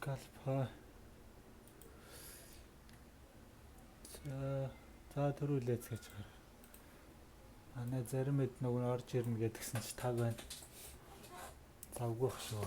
Scalp. За төрүүлээд гэж байна. Манай зарим хэд нөгөө орж ирнэ гэдгсэн чи 5 байна. Завгүй бах шүү.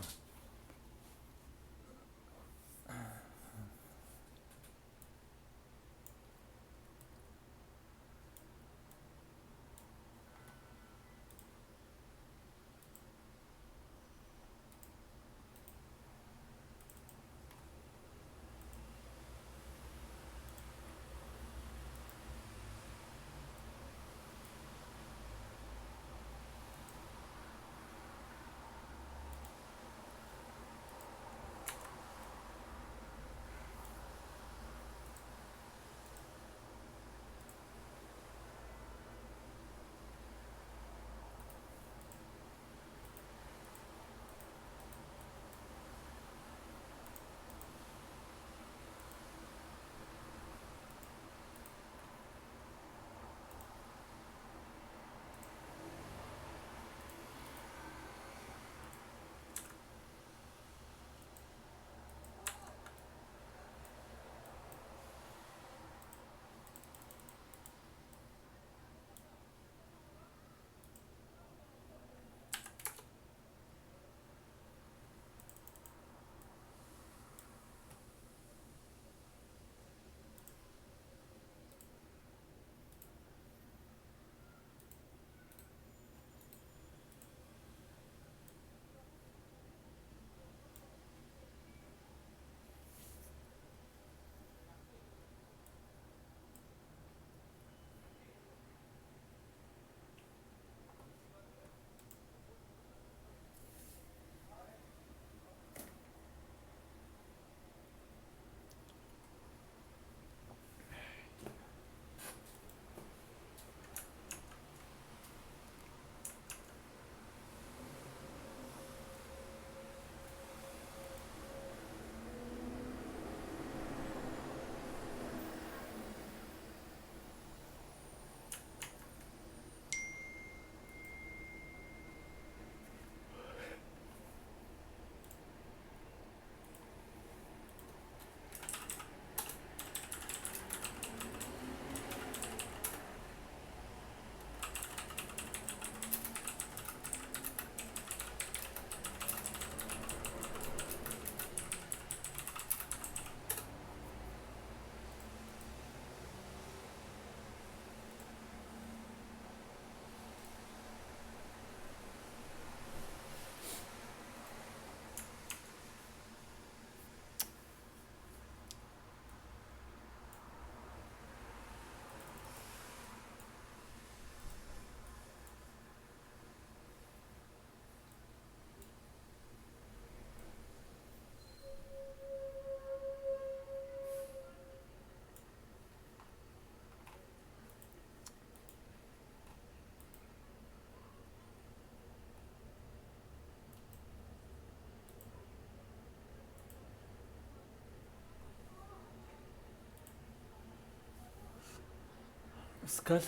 Scalp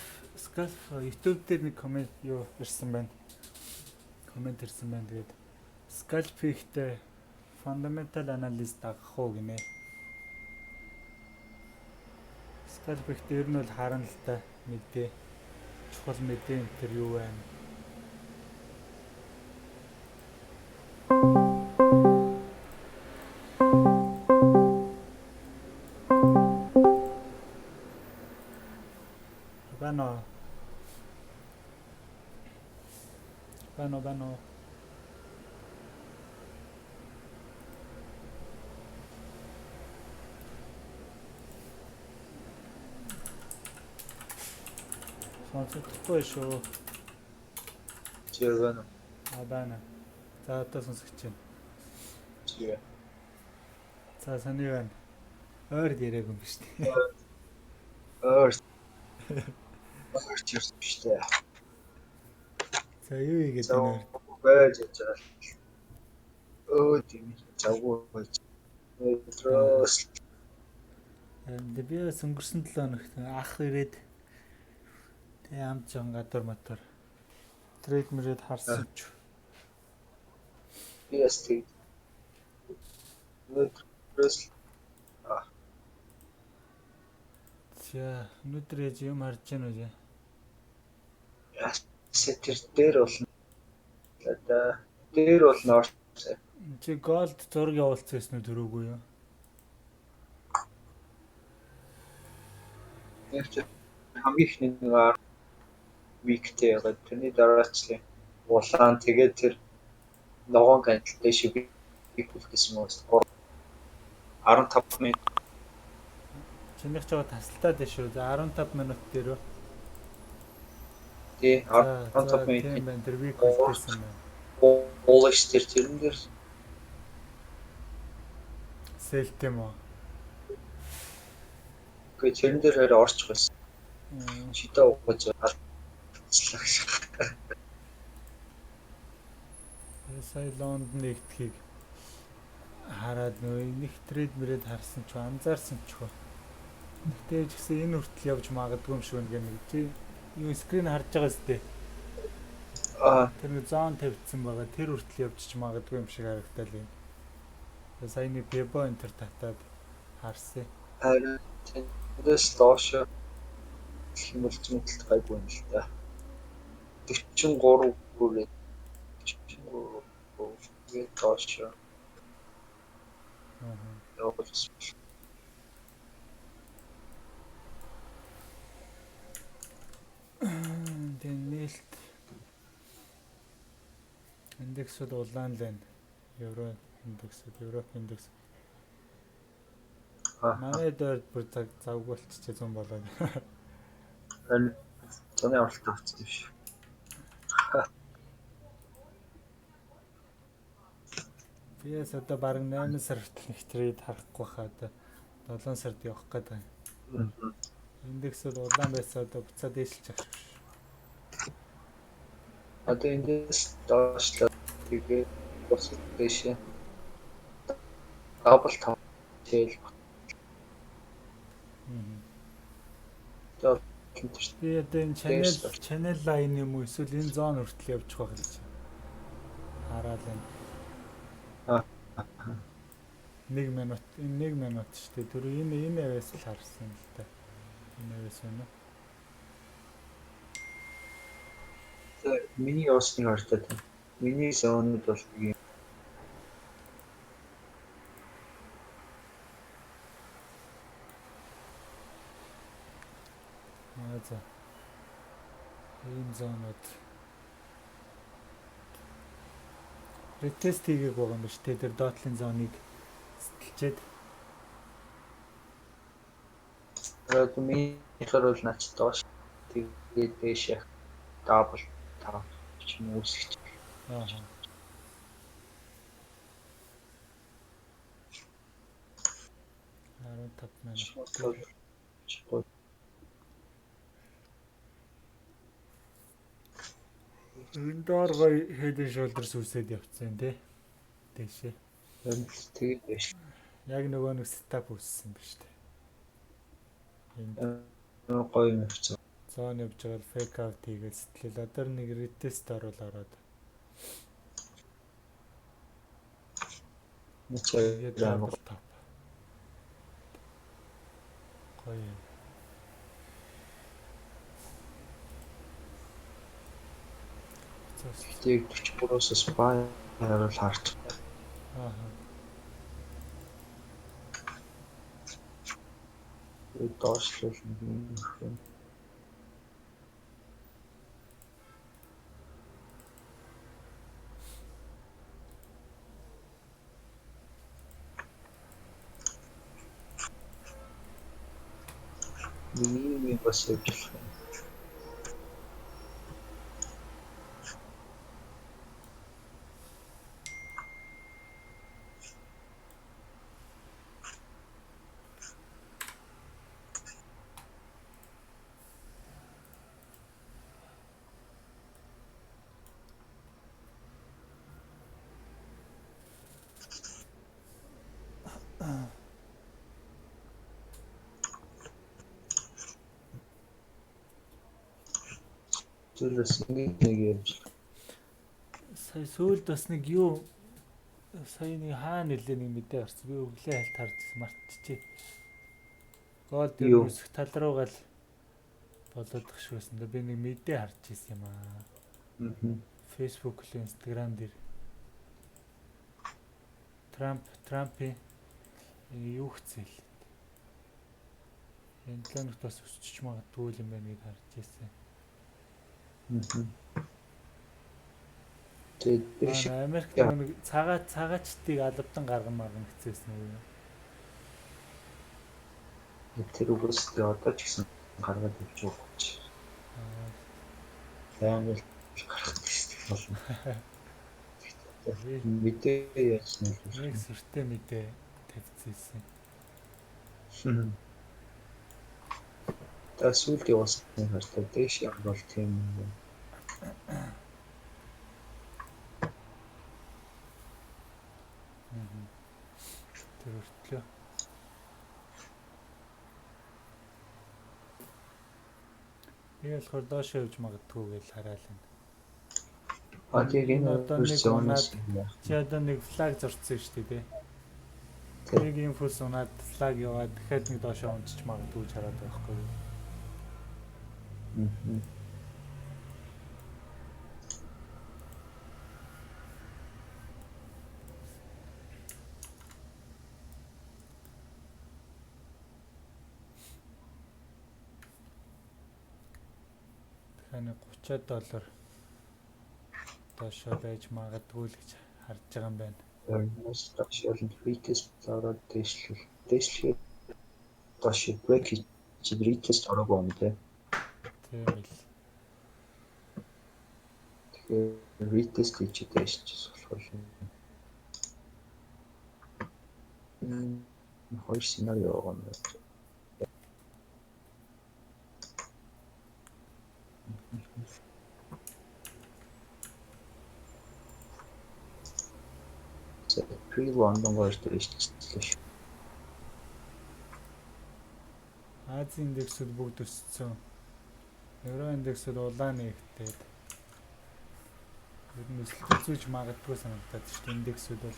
YouTube дээр нэг комент ирсэн байна. Комент ирсэн байна. Тэгээд Scalp ихтэй fundamental analysis дагах уу гинэ. Scalp ихтэй ер нь бол харна л та мэдээ. Чухал мэдээ энэ төр юу байна? Bano. Сонсохгүй шүү. Чиргано. Бана. За одоо сонсож байна. Чигэ. За саний байна. Ойр яриаг юм биш үү? Ойр чирсэн биш үү? За юу ийгээд байна? Байж байгаа. Тийм чавгүй байж. Метрос. Би өнгөрсөн 7 хоногт ах ирээд тэг амт жон гадар мотор трейд мэрэд харсан ч. Yes. Өдрөөс За өнөөдөр яаж юм харж байна үү? сетер дээр болно. Дээр болно орч. Чи голд зураг явуулчихсан уу дөрөвгүй юу? Яг ч хамгийн ихний нэг виктэй ягаад тэрний дараачлаа улаан тэгээд тэр ногоон ганталтай шиг бик үлдсэн юм уу? 15 минут Чинийх ч жоо тасалдаад байна шүү. За 15 минут дээр үү? тий За 15 минут тийм байна. Тэр вик үлдээсэн байна. уулаш тэрэн дээр Сэлт юм уу? үгүй тэрэн дээр хараа орч байсан. Чидээ угаж алцлаа гэж. Сая Лондон нэгтгэхийг хараад нөө нэг трейд мэрэд харсан ч анзаарсан ч хөө. Тэгтээ ч гэсэн энэ хүртэл явж магадгүй юм шиг нэг чи юу скрин харж байгаа зү. Тэр нэг зон тавьчихсан байгаа. Тэр хүртэл явж ч магадгүй юм шиг харагдал юм. Саяны Бебо энтер татаад харсан. Харин тэндээс доош хэмэлцмэлт гайгүй юм л да. 43 хүрээ 43 доош явуулсан. Den нээлт индексүүд улаан л байна. Евро индекс. Манай дөрөд бүр завгүй болчихсон зүүн болоод. Харин зуны авалт авчихсан юм шиг. Биэс одоо баг 8 сар хүртэл нэг трейд харахгүй хаа одоо 7 сард явах гэдэг. Индексүүд улаан байсан одоо буцаад дэшилж байгаа шүү. Одоо эндээс доошлоо тэгээд босод дэшээ дабл тав тэл. Би одоо энэ channel line юм уу эсвэл энэ зон хүртэл явчих байх гэж хараад байна. 1 минут шүү дээ. Тэр энэ аваас л харсан л та. Энэ аваас үнэ. За миний осны хартад. Миний зонууд бол юм. За. Энэ зонууд ретест хийгээг байгаа юм биш үү? Тэр доотлын зоныг сэтэлчээд Миний хэрэг наач доош тэгээд дэшээ дабл тав ч юм уу үсгэж. 15 минут. Энэ доор гоё head and shoulders үсээд явцсан тий. Дэшээ. Тэгээд дэш. Яг нөгөө нэг setup үссэн биш үү? Энд гоё юм явцсан. зон явж байгаа fake out хийгээд сэтгэл одоо нэг retest оруулаад ороод. Нэчээ double top. Гоё. Тэг 43-оос спай харал харж. Доошлол юм. Миний бас явж байна. Зүйлс нэг явж. Сая сүүлд бас нэг юу сая нэг хаана нэлээ нэг мэдээ гарсан. Би өглөө хальт харчихсан мартчихжээ. Гол дээр Юу? нүсэх тал руугаа л болоод тахшгүйсэн. Би нэг мэдээ харж ирсэн юм аа. Facebook л Instagram дээр Трампын юу хэцэл. Энэ планет бас өсчих магадгүй юм байна гэж харж ирсэн. Тэгээд Америкт нэг цагаачдыг албадан гаргана гэжсэн үү? Тэр үгүйс одоо ч гэсэн гаргаад явж байгаа ч. Амар гарах гэсэн болно. Мэдээ яасан юм. Нэг сүртэй мэдээ тавьчихсан. Та сүүлд явуулсан хартай дэш явбал тийм юм. Тэр өртлөө. Би болохоор доош явж магадгүй гэж хараал байна. Тэгээд энэ одоо нэг унаад чи одоо нэг флаг зурцсан шүү дээ. Нэг инфос унаад флаг яваад дахиад нэг доошоо унчиж магадгүй гэж хараад байгаа байхгүй юу? Тэгэхээр $30 доошоо байж магадгүй л гэж харж байгаа юм байна. Structural retest ороод дэшлэх дош break чи retest ороод юм дээ. Тийм л. Тэгэхээр retest хийж дэшчих болохоор хоёр сценарио байгаа юм байна. Pre-London version дэшлэх. Азийн индексүүд бүгд өссөн. Евро индексүүд улаан нэгтэй. Ер нь өсөлтөж магадгүй санагдаад шүү дээ индексүүд бол.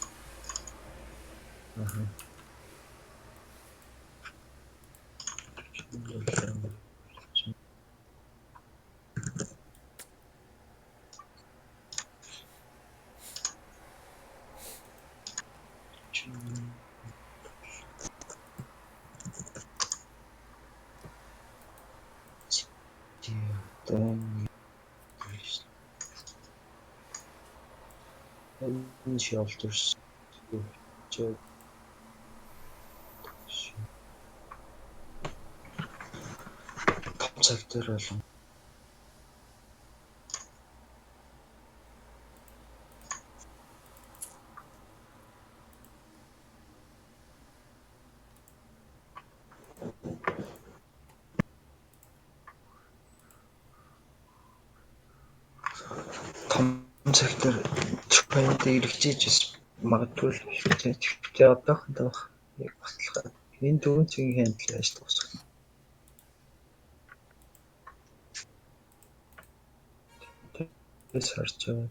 Shelters. Sector болон сектор трейд хэрэгжиж магадгүй л хэрэгтэй одоохондоо яг баталгаа энэ дөрвөн цагийн хяндлын ажил босгох. Тэс харж байгаа.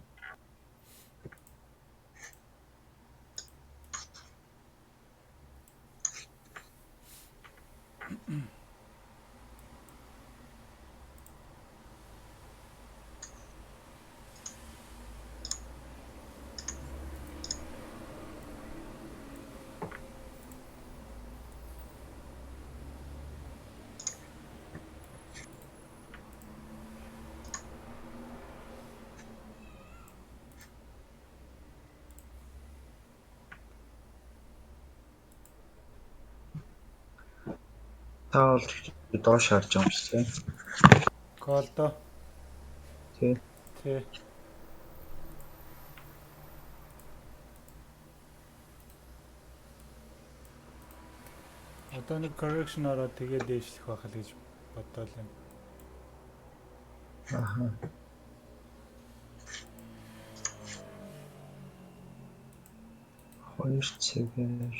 Таавал доош харж байгаа юм шиг тийм. Колдо. Тий. Одоо нэг correction ороод тэгээд дээшлэх байх л гэж бодоод байна. Хоёр цагаар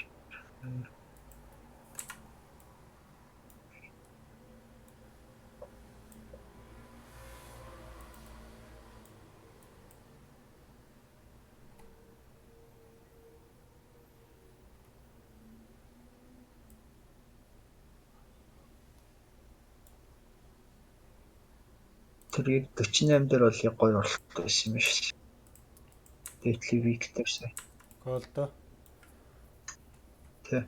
тэрийг 48 дээр бол яг гоё орлоготой байсан юм биш. Deadly week дээр сая. Голдо. Тэ.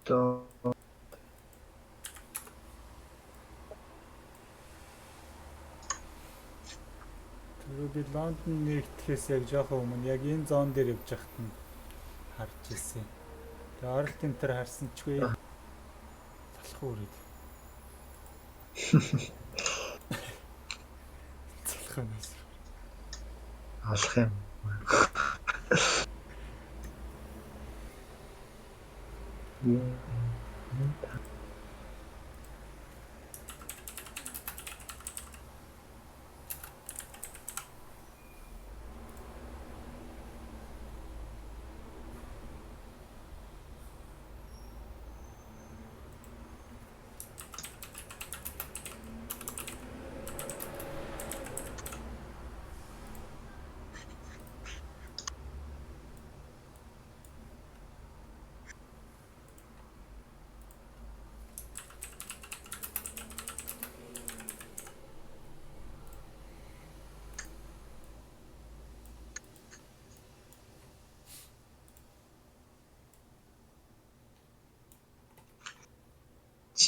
То Тэр би Лондон нэгтгэхээс яг жоохон өмнө яг энэ зон дээр явж байхад нь харж ирсэн. Тэгээ оролт энэ төр харсан чгүй. Залах үрээд. Залах юм. алах юм.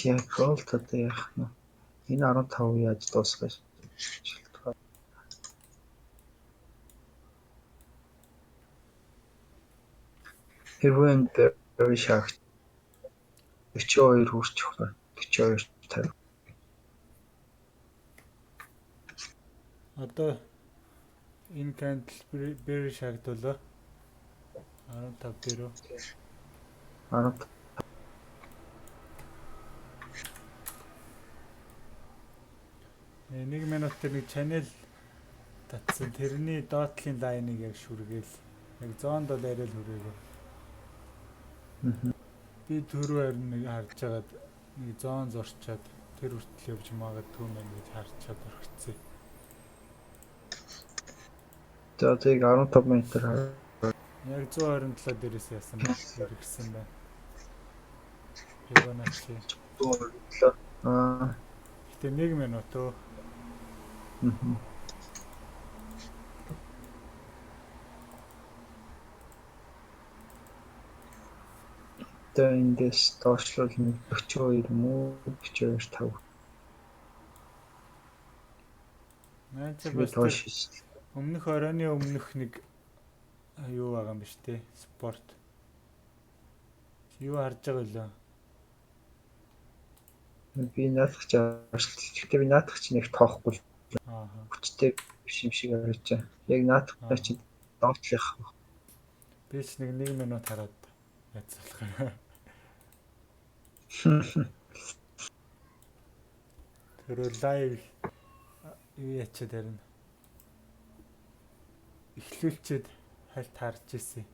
Яг бол одоо яах нь. Энэ 15 яаж дуусгах шалтгаан. Хэрвээ энэ very sharp 42 хүрчих байна. 42 50. Одоо энэ candle berry шагдвал 15 дээр. 15 1 минут тэр нэг channel татсан. Тэрний доотлын лайныг яг шүргээл. Яг зоонд бол арай л хүрээгүй. Би түрүү харин нэг харж байгаад нэг зоон зурчаад тэр хүртэл явж магадгүй мэн гэж харчаад орхицээ. тэрийг 15 минутаар Яг 127 дээрээс яасан хэрэгсэн байна. Фибоначчи. Гэтэ 1 минут өө. Тэгээ эндээс доошлол 42 юм уу 42 5. Наач бас өмнөх оройны өмнөх нэг юу байгаа юм биш үү? Спорт. Юу харж байгаа вэ? Би наадах чаас. Гэхдээ би наадах чинь их тоохгүй. Хүчтэй биш юм шиг харж байна. Яг наадахтай чинь доотлих. Би ч нэг 1 минут хараад яцлах. Тэр лайв юу ячаад харин эхлүүлчихэд хальт харж ирсэн.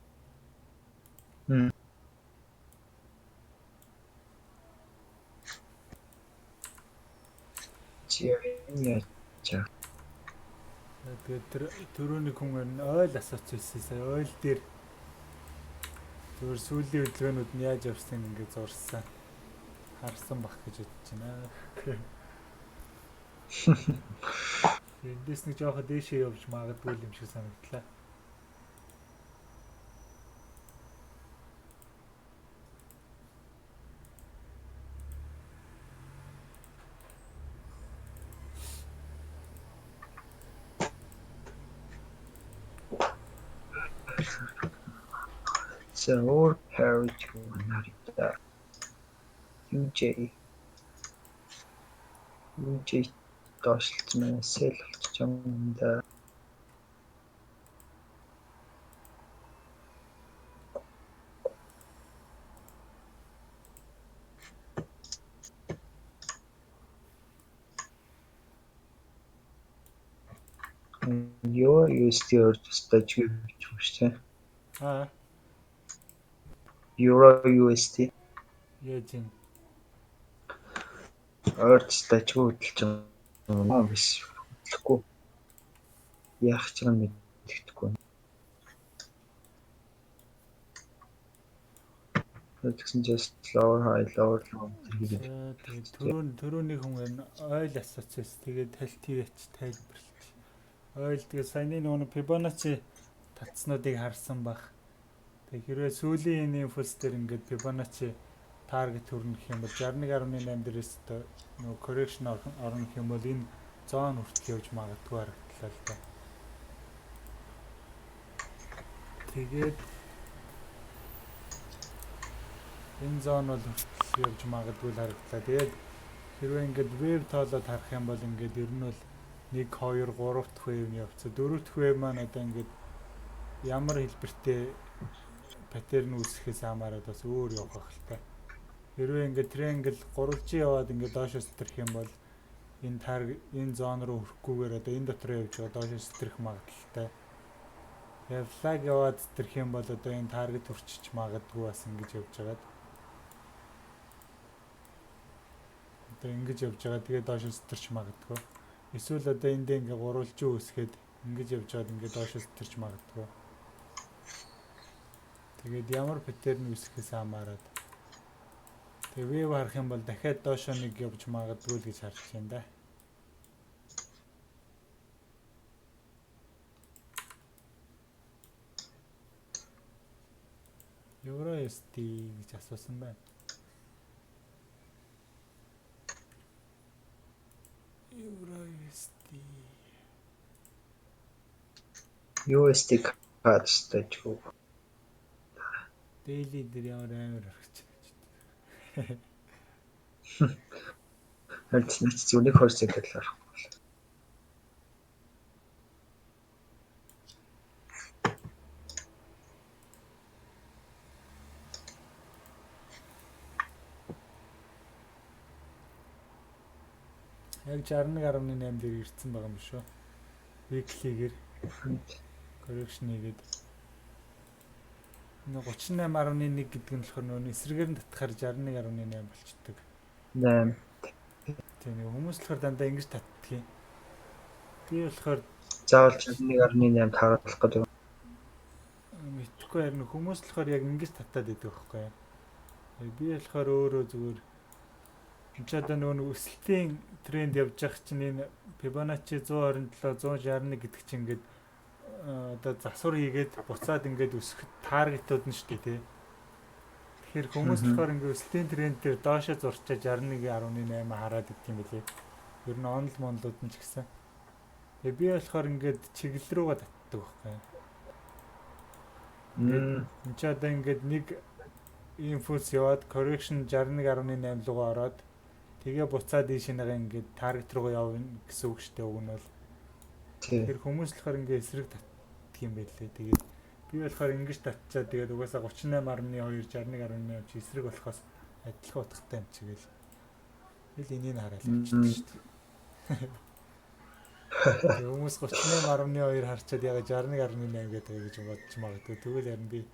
Яа. Тэгээд тэр түрүүний хүн ойл асууц хэлсэн. Сая ойл дээр зөвхөн сүүлийн хөдөлгөөнүүд нь яаж явсан ингээд зурсан. Харсан бах гэж бодож байна. Эндээс нэг жоохон дээшээ явж магадгүй юм шиг санагдлаа. Өөр parity нарийнда UJ доошлолцсон байна. Сэл болчих юм да. Your USD орчтой ч юм шүү. Euro USD. Яаж юм? Орчтой ч хөдөлж байгаа юм биш. Хөдлөхгүй. Яах ч юм мэддэхгүй. Тэгсэн чинь lower high lower low тэгээд За тэгээд түрүүний хүн энэ ойл асууцээс тэгээд талтивэч тайлбарлаж. Ойл тэгээд саяны нөгөө Fibonacci татснуудыг харсан бах. Тэгээд хэрвээ сүүлийн энэ импульс дээр ингээд Fibonacci таргет хүрнэх юм бол 61.8 дээрээс нөгөө correction орно гэх юм бол энэ зон хүртэл явж магадгүй харагдлаа л да. Тэгээд энэ зон бол хүртэл явж магадгүй харагдлаа. Тэгээд хэрвээ ингээд wave тоолоод харах юм бол ингээд ер нь бол 1 2 3 дахь wave нь явцсан. 4 дахь wave маань одоо ингээд ямар хэлбэртэй паттерн үүсгэхээс хамаарат бас өөр явах хэрэгтэй. Хэрвээ ингээд triangle гурвалжин яваад ингээд доошоос стрэх юм бол энэ зон руу хүрэхгүйгээр одоо энэ дотор явж байгаа доошоос стрэх магадaltaй. Тэгээд flag яваад стрэх юм бол одоо энэ target хүрчиж магадгүй бас ингэж явж байгаад. Одоо ингэж явж байгаа тэгээд доошоос стрч магадгүй. Эсвэл одоо энд ингээ гурвалжин үүсгээд ингэж явж байгаад ингээ доошоос стрч магадгүй. Тэгээд ямар паттерн үүсгэхээс хамаарат. Тэгээд wave харах юм бол дахиад доошоо нэг явж магадгүй л гэж харж байна да. USD гэж асуусан байна. USD кадтай ч үү. Daily дээр ямар амар харагч байна. Харин зүнийг хөрсөг талаар. Яг 61.8 дээр ирсэн байгаа юм шүү. Weekly-гээр correction хийгээд. Энэ 38.1 гэдэг нь болохоор нөө эсрэгээр нь татахаар 61.8 болчдөг. 8. Тийм нэг хүмүүс болохоор дандаа ингэж татдаг юм. Би болохоор заавал 61.8 тааруулах гэдэг. мэдхгүй харин хүмүүс болохоор яг ингэж татаад байдаг байхгүй юу. Би болохоор өөрөө зүгээр энэ одоо нөгөө өсөлтийн тренд явж байгаа чинь энэ Fibonacci 127 161 гэдэг чинь ингээд одоо засвар хийгээд буцаад ингээд өсөх таргетууд нь шүү дээ тий. Тэгэхээр хүмүүс болохоор ингээд өсөлтийн тренд дээр доошоо зурчаа 61.8 хараад идэх юм билий. Ер нь онл монлууд нь ч гэсэн. Тэгээ би болохоор ингээд чиглэл рүүгээ татдаг байхгүй юу. Энд ч одоо ингээд нэг импульс яваад correction 61.8 руу ороод тэгээ буцаад ийшээгээ ингээд таргет руу явна гэсэн үг шүү дээ. Уг нь бол тэр хүмүүс болохоор ингээд эсрэг татдаг юм байлээ. Тэгээд би болохоор ингэж татчаад тэгээд угаасаа 38.2 61.8 чи эсрэг болохоос адилхан утгатай юм чигээл. Тэгэл энийг хараад явчихдаг шүү дээ. Тэгээд хүмүүс 38.2 харчаад яга 61.8 гэдэг гэж бодож магадгүй. Тэгвэл харин би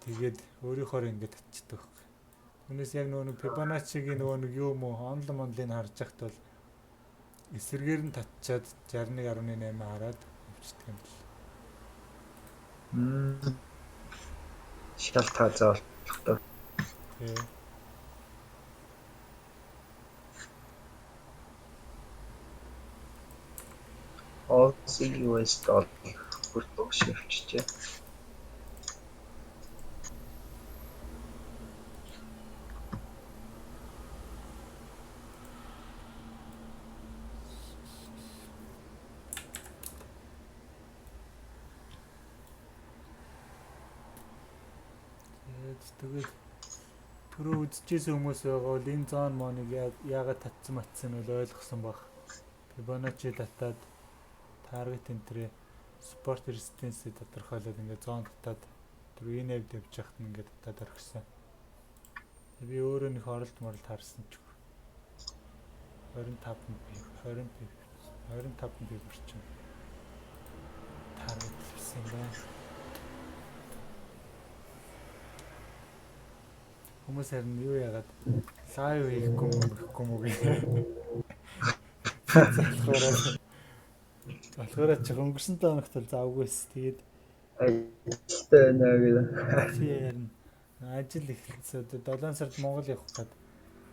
тэгээд өөрийнхөө ингээд татчихдаг. Түүнээс яг нөгөө Fibonacci-гийн нөгөө нэг юу мө онл монлыг харж захт бол эсрэгээр нь татчаад 61.8 хараад авчдаг юм бэл. Шал таазаа болчихдог. Тий. US доллар бүртгөх шивчжээ. Тэгээд түрүү үзчихсэн хүмүүс байгаа бол энэ зон моныг яагаад татсан матсан нь ойлгосон баг. Fibonacci татаад target энтрээ support resistance тодорхойлоод ингээд зон татаад тэр энэ хэвд явж яхад нь ингээд татаад орхисон. Би өөрөө нэг оролт моролт харсан ч 25 орчим target хийсэн байна. Хүмүүс харин юу яагаад лайв хийхгүй мө гэх юм уу гэх. Болохоор ч өнгөрсөн тоногт л завгүйс. Тэгээд Ажилтай байна гэдэг. тийм ажил эхэлсэн. 7 сард Монгол явах гээд.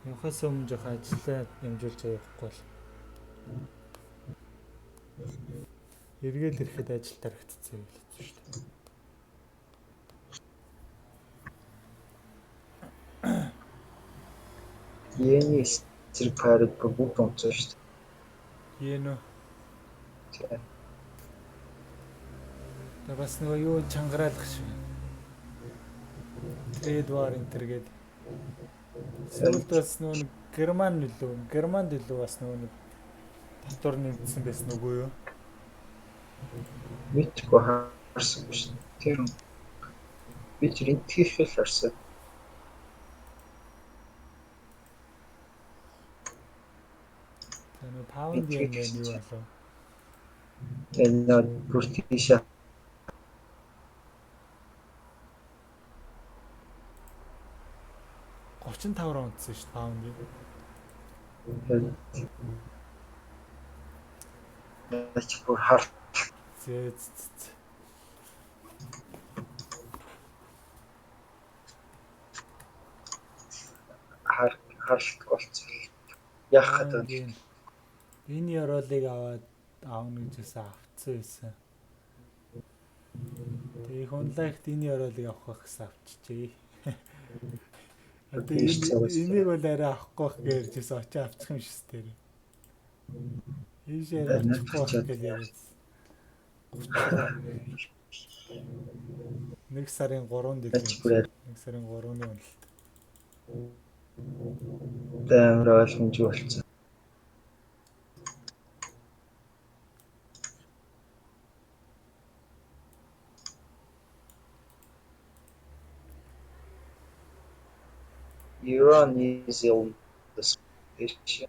Явахаас өмнө жоох ажиллаа амжуулж явахгүй бол. Эргээд ирэхэд ажил тарагдчихсан юм л хэвчээ шүү дээ. Йений эсрэг парад бүгд онцсон шүү дээ. Ийм үү. Тийм. Тэгээ бас нөгөө юу чангараалах шиг. Трейд вар энтергээд. Сүүлд бас нөгөө Германд илүү бас нөгөө татвар нэмсэн байсан үгүй юу? Мэдгүй харсан шүү дээ. Тийм. Би ч рентгийшэл харсан. Тэгээ паунд yen байна юу болов? Энэ бүртгийшээ 35 онцсон шүү дээ паунд yen. Нач бүр хар Зээ. харалт болцсон. Яхад энэ евролыг аавна гэжсэн авцсан байсан. Тэгээ хунлагт энэ евролыг авах гэсэн авчижээ. Одоо энийг бол арай авахгүй байх гэж ярьжсэн очиж авчих юм шиг тэр. Ийшээ авчихгүй байх гэж яриадсан. 1 сарын 3-нд дэлгэж. 1 сарын 3-ны үнэлт. амар ойлгомжгүй болцсон. Iran is on the station.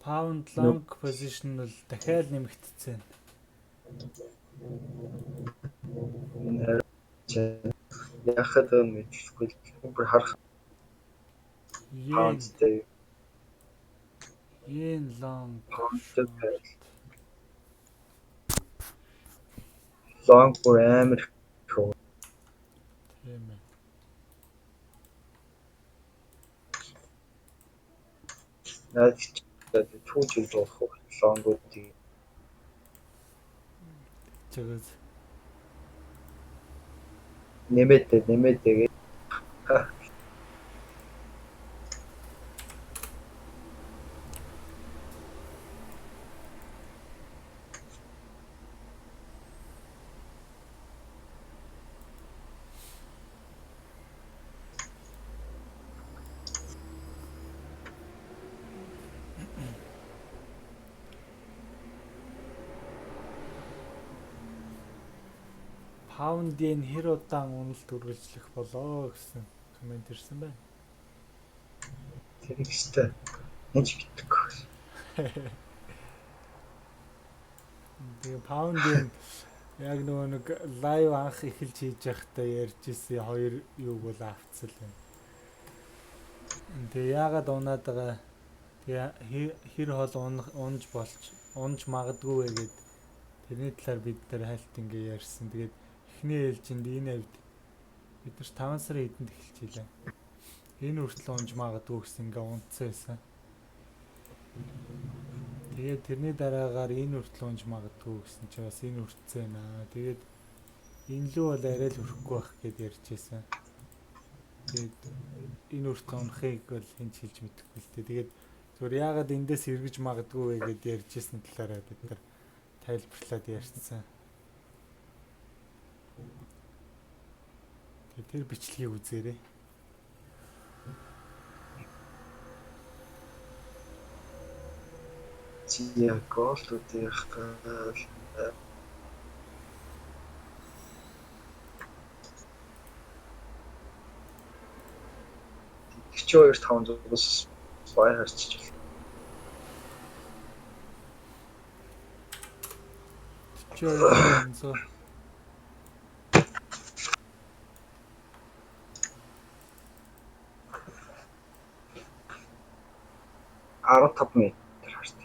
Pound long position бол дахиад нэмэгдсэн. Яхад мэдхгүй бүр харах. Yen long long бүр амар шүү. Тийм ээ. Наад түүж болох лонгуудыг чигэс нэмээд Pound-ийн хэр удаан үнэлт үргэлжлэх болоо гэсэн комент ирсэн байна. тэр ихтэй энэ битгүй. Тэгээ Pound-ийн яг нөгөө нэг лайв анх эхэлж хийж байхдаа ярьж ирсэн хоёр юуг бол авцсан байна. Тэгээ яагаад унаад байгаа тэгээ хэр хол унж магадгүй вэ гэд тэрний талаар бид нар хальт ингээ ярьсан. Тэгээд эхний ээлжинд энэ авд бид нар 5 сарын эдэнд эхэлж илээ. Энэ хүртэл унж магадгүй гэсэн ингээ унтсан байсан. Тэгээд тэрний дараагаар энэ хүртэл унж магадгүй гэсэн чи бас энэ хүртсэн аа. Тэгээд энэ лүү бол арай л хүрэхгүй байх гэд ярьж байсан. Тэгээд энэ хүртэл унахыг бол хэн ч хэлж мэдэхгүй л дээ. Тэгээд зүгээр яагаад эндээс эргэж магадгүй вэ гэд ярьж ирсэн талаараа бид нар тайлбарлаад ярьсан. Тэгээд тэр бичлэгийг үзээрэй. Зия голтуудынх Чөөр 500-аас бай харчиж байна. Чөөр 15 метр харчив.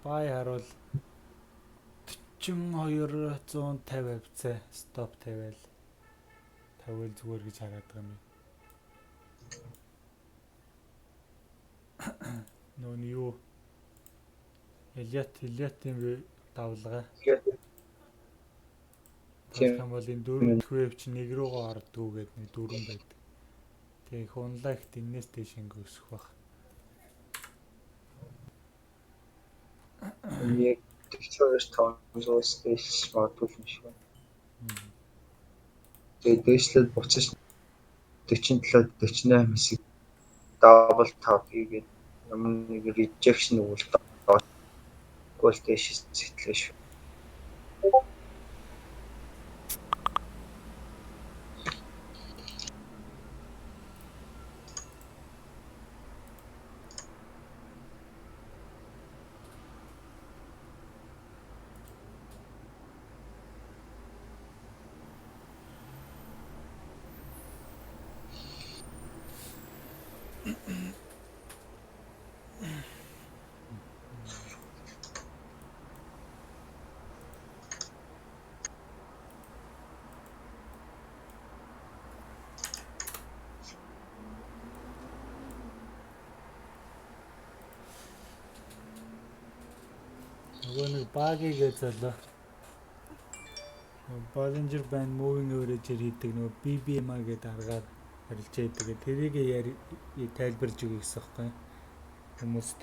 бай харуул 4250 авцаа стоп тавиал зүгээр гэж хараад байгаа юм. Нөө юу Элиотийн давлага. Тийм бол энэ 4 веб чи 1 рүүгээ ордгоо гээд нэг 4 байдаг. Тэгээ хунлагт энэс дэш ингэ өсөх бах. Яг тэгчээс 500-аас дээш магадгүй юм шиг байна. Тэгээ дээшлэл буцаж 47-48 хэсэг дабл тап хийгээд ямар нэг rejection өгүүлдэг. Гол дээш сэтгэлээ шүү. Нөгөө нэг багийг золоо. Bollinger Band moving average хийдэг нөгөө BBMA гэдэг аргаар харилж байдаг. Тэрийг тайлбарж өгье гэсэн юм хүмүүст.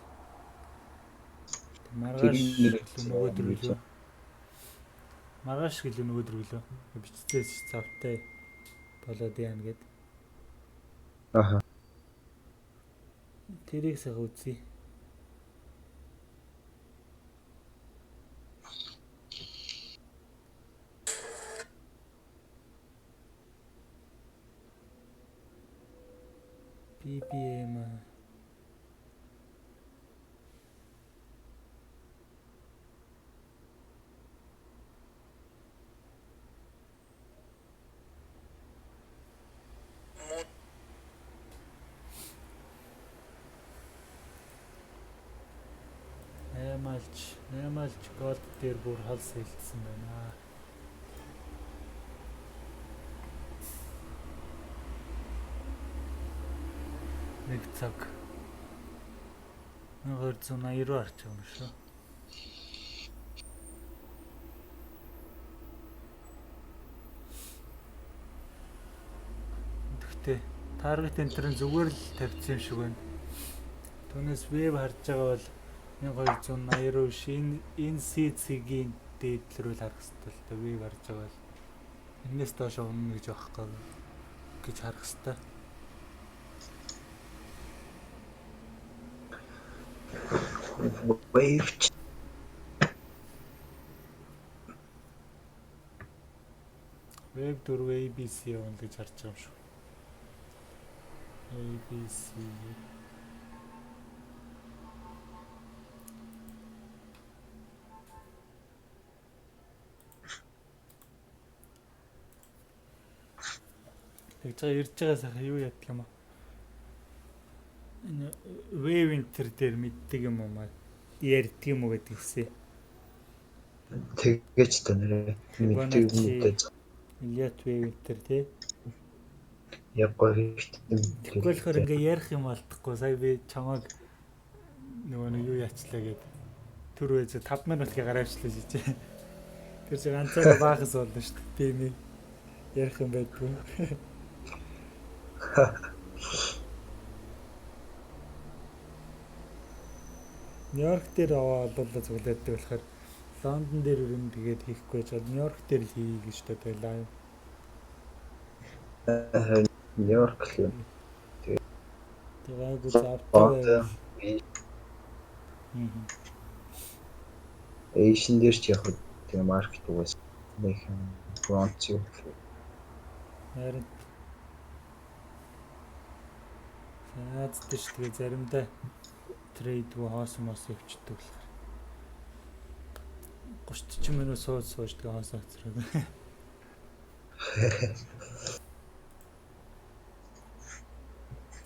Маргааш нөгөөдөр үлээ. Маргааш гэлээ нөгөөдөр үлээ. Бичцээс завтай болоод яана гэд. Аха. Тэрийг сах үзье. BBM Нэмэлч гол дээр бүр халс хэлсэн байна. Нэг цаг 1280 руу арч байгаа юм шүү. Гэхдээ таргет энтерн зүгээр л тавьчихсан юм шиг байна. Түүнээс веб харж байгаа бол 1280 руу энэ CC-гийн дээдлэрүүл харах хэрэгтэй л дээ. Веб харж байгаа бол энэс доош унана гэж байхгүй гэж харах хэрэгтэй. Web 4 ABC явна гэж харж байгаа юм шүү. ABC Тэгж байгаа ирж байгаа сайхан юу яддаг юм аа. Энэ wave enter дээр мэддэг юм уу маа. Ярьдаг юм уу гэдэг хүсээ. Тэгэж та нэрээ мэддэг юм даа. Iliad wave enter тий. Яггүй хэрэгтэй. Тэгвэл болохоор ингээ ярих юм алдахгүй. Сая би чамайг нөгөө нэг юу яачлаа гээд түр үеэ 5 минутыг гараавчлаа шийдээ. Тэр чинь ганцаараа баахас болно шүү дээ. Би нэг ярих юм байдгүй. Нью-Йорк дээр олоолаа зүглээддэг болохоор Лондон дээр өрн тэгээд хийхгүй байж байгаа. Нью-Йорк дээр л хий гэж бодлоо юм. Нью-Йорк л юм. Тэгээд завтаа Asian дээр ч яг тийм маркет угаас нэг фронт юу. харин Азтай шүү дээ заримдаа трейд руу хоосон мос явчихдаг болохоор 30 минут сууж тэгээ хоосоо хоцроо.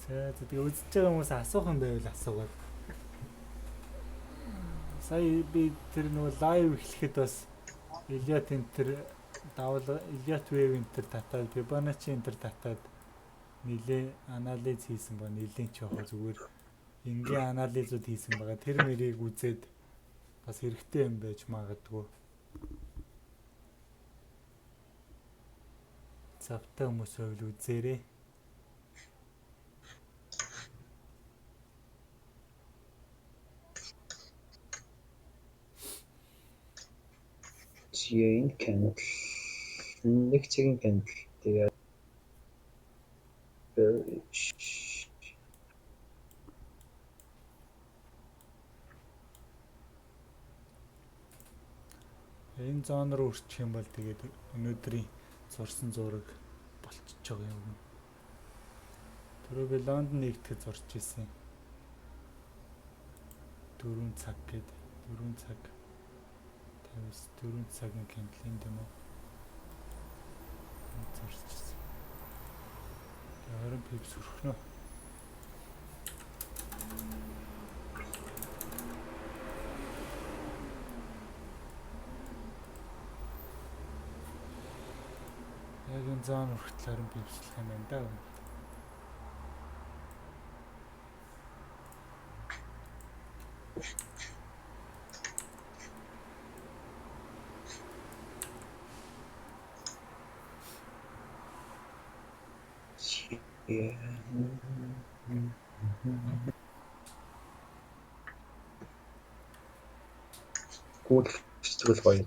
За тэгээ үзэж байгаа хүмүүс асуух юм байвал асуугаад. Сая би тэр нөгөө лайв эхлэхэд бас Iliad Enter давал Iliad Wave Enter татаад Fibonacci Enter татаад нилээ анализ хийсэн ба нилээ ч яваа зүгээр энгийн анализууд хийсэн байгаа. Тэр мэрийг үзээд бас хэрэгтэй юм байж магадгүй. Завтаа хүмүүс байвал үзээрэй. Chain candle нэг цагийн candle тэгээд энэ зон руу өрчих юм бол тэгээд өнөөдрийн зурсан зураг болчихж байгаа юм. Түрүү би Лондон нэгтгэж зурж ирсэн. 4 цаг гээд 4 цаг 54 цагийн кэндлэнд юм уу? Зурж ирсэн. Яран пипс өрхнө. Яг энэ зон өрхтөл харин пипслэх юм байна да. Гүүл фестивал гоё.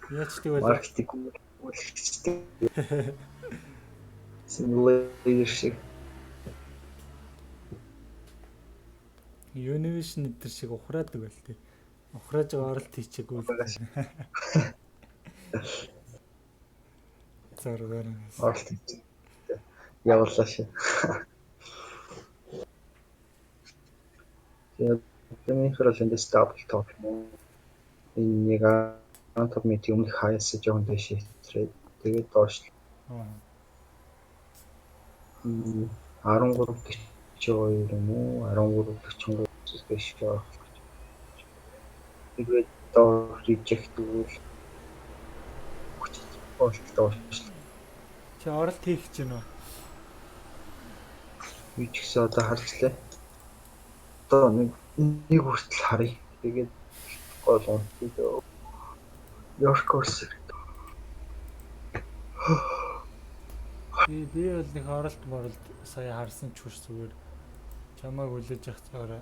Яаж тэгвэл Маркетинг гүүл фестивал. Simulation. Univision энэ шиг ухраадаг байл тээ. Ухрааж байгаа оролт хийчихгүй. Зоргоор. Оролт хийчих. Явууллаа шээ. Тэгээд хөрөл энэ стабл топ юм. Энэ яг антоп мэт юм хаяас жоохон дэшээ. Тэгээд доош. 13-42 юм уу? 13-43 дэш явах. Тэгээд доор reject үйл. Доош. Чи оролт хийх гэж байна уу? Би ч гэсэн одоо харцлаа. Одоо нэг хүртэл харъя. Тэгээд гол он. Yorkers. Би бол нэг оролт сая харсан ч хүч зүгээр чамайг хүлээж авах цагаараа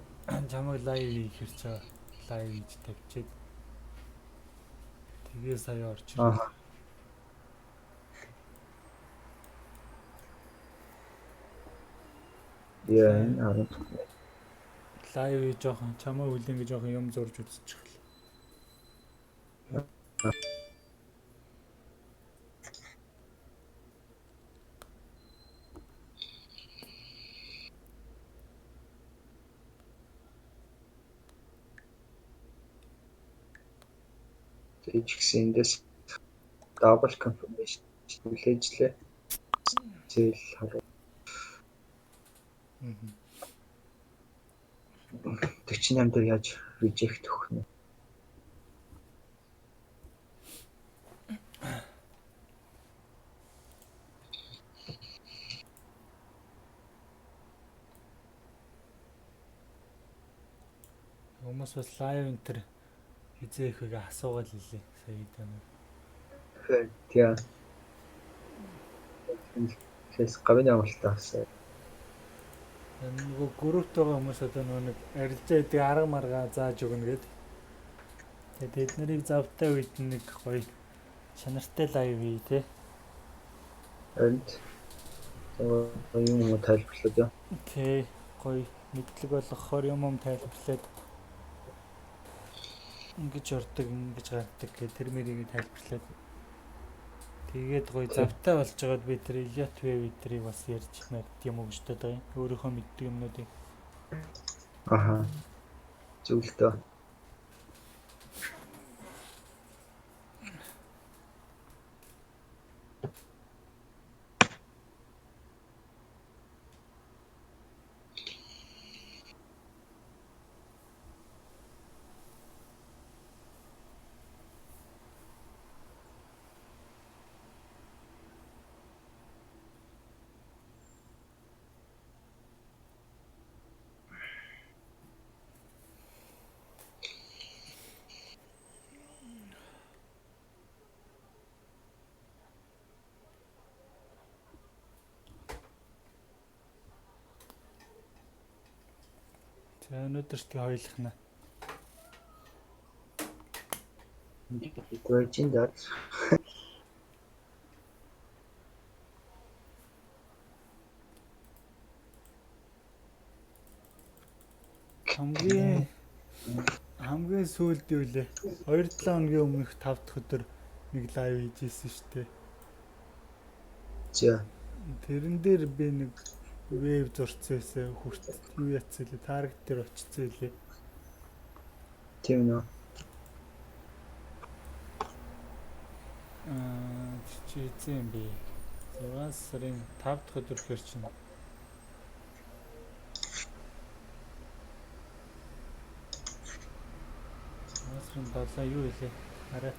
чамайг лайв хийхэр чаа лайв хийж тавьчихэд тэгээ сая орч ирээ. Яа, лайв жоохон чамайг хүлээн гэж жоохон юм зурж үзчих л. Тэгж гисэн эндээс double confirmation хүлээжлээ. зээл харуу. 48 дээр яаж reject өгөх нь. Хүмүүс бас лайв энтер хизээх үгээ асуугаад лээ сая гэдэг юм. Тэгээ. Хэс гавны амлалтаас. Нөгөө группт байгаа хүмүүс одоо нэг арилжаа идэг арга маргаа зааж өгнө гэд. Тэгээд бид нарыг завтай үед нэг гоё чанартай лайв хий те. Энд юм тайлбарлаад. Окей, гоё мэдлэг болгохоор юм тайлбарлаад ингэж ордог, ингэж гардаг гэх тэр мэрийг тайлбарлаад тэгээд гоё завтай болж байгаад би тэр Elliot Wave эдрийг бас ярьж мэд юм уу гэж боддог юм. Өөрийнхөө мэддэг юмнуудыг. Аха. Зүйлтэй. За өнөөдөр ч хоёулахна. Гэрчин даа. Хамгийн сүүлд юу лээ? 2-7 хоногийн өмнөх 5 дахь өдөр нэг лайв хийжсэн шүү дээ. За. Тэрэн дээр би нэг вэв зурцээсээ хүрт юу яцсан лээ? Таргет дээр очицсан лээ. Тийм нөө. Чи эзэн би 6 сарын 5 дахь өдөр хэр чинь 7 юу илээ? Арай.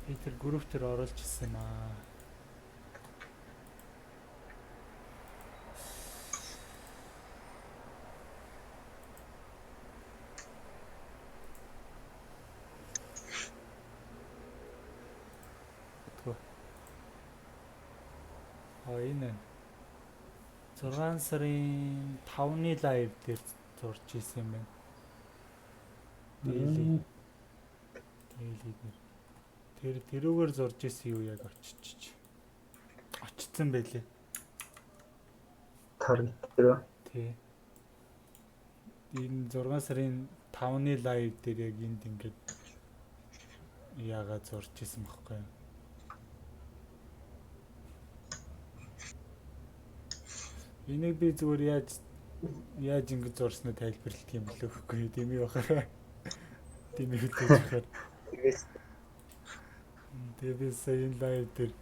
Би тэр групп дээр оруулж ирсэн юм аа. Энэ 6 сарын 5-ны лайв дээр зурж ирсэн юм байна. Тэрүүгээр зурж исэн юу яг очицсан байлээ. Таргет дээр. Тий. Энэ 6 сарын 5-ны лайв дээр яг энд ингээд яагаад зурж исэн бэхгүй юу? Энийг би зүгээр яаж ингэж зурснаа тайлбарлах юм бэл өгөхгүй юу? Дэмий бахараа. Дэмий хэлж байгаа. Тэгээ би сая энэ лайв дээр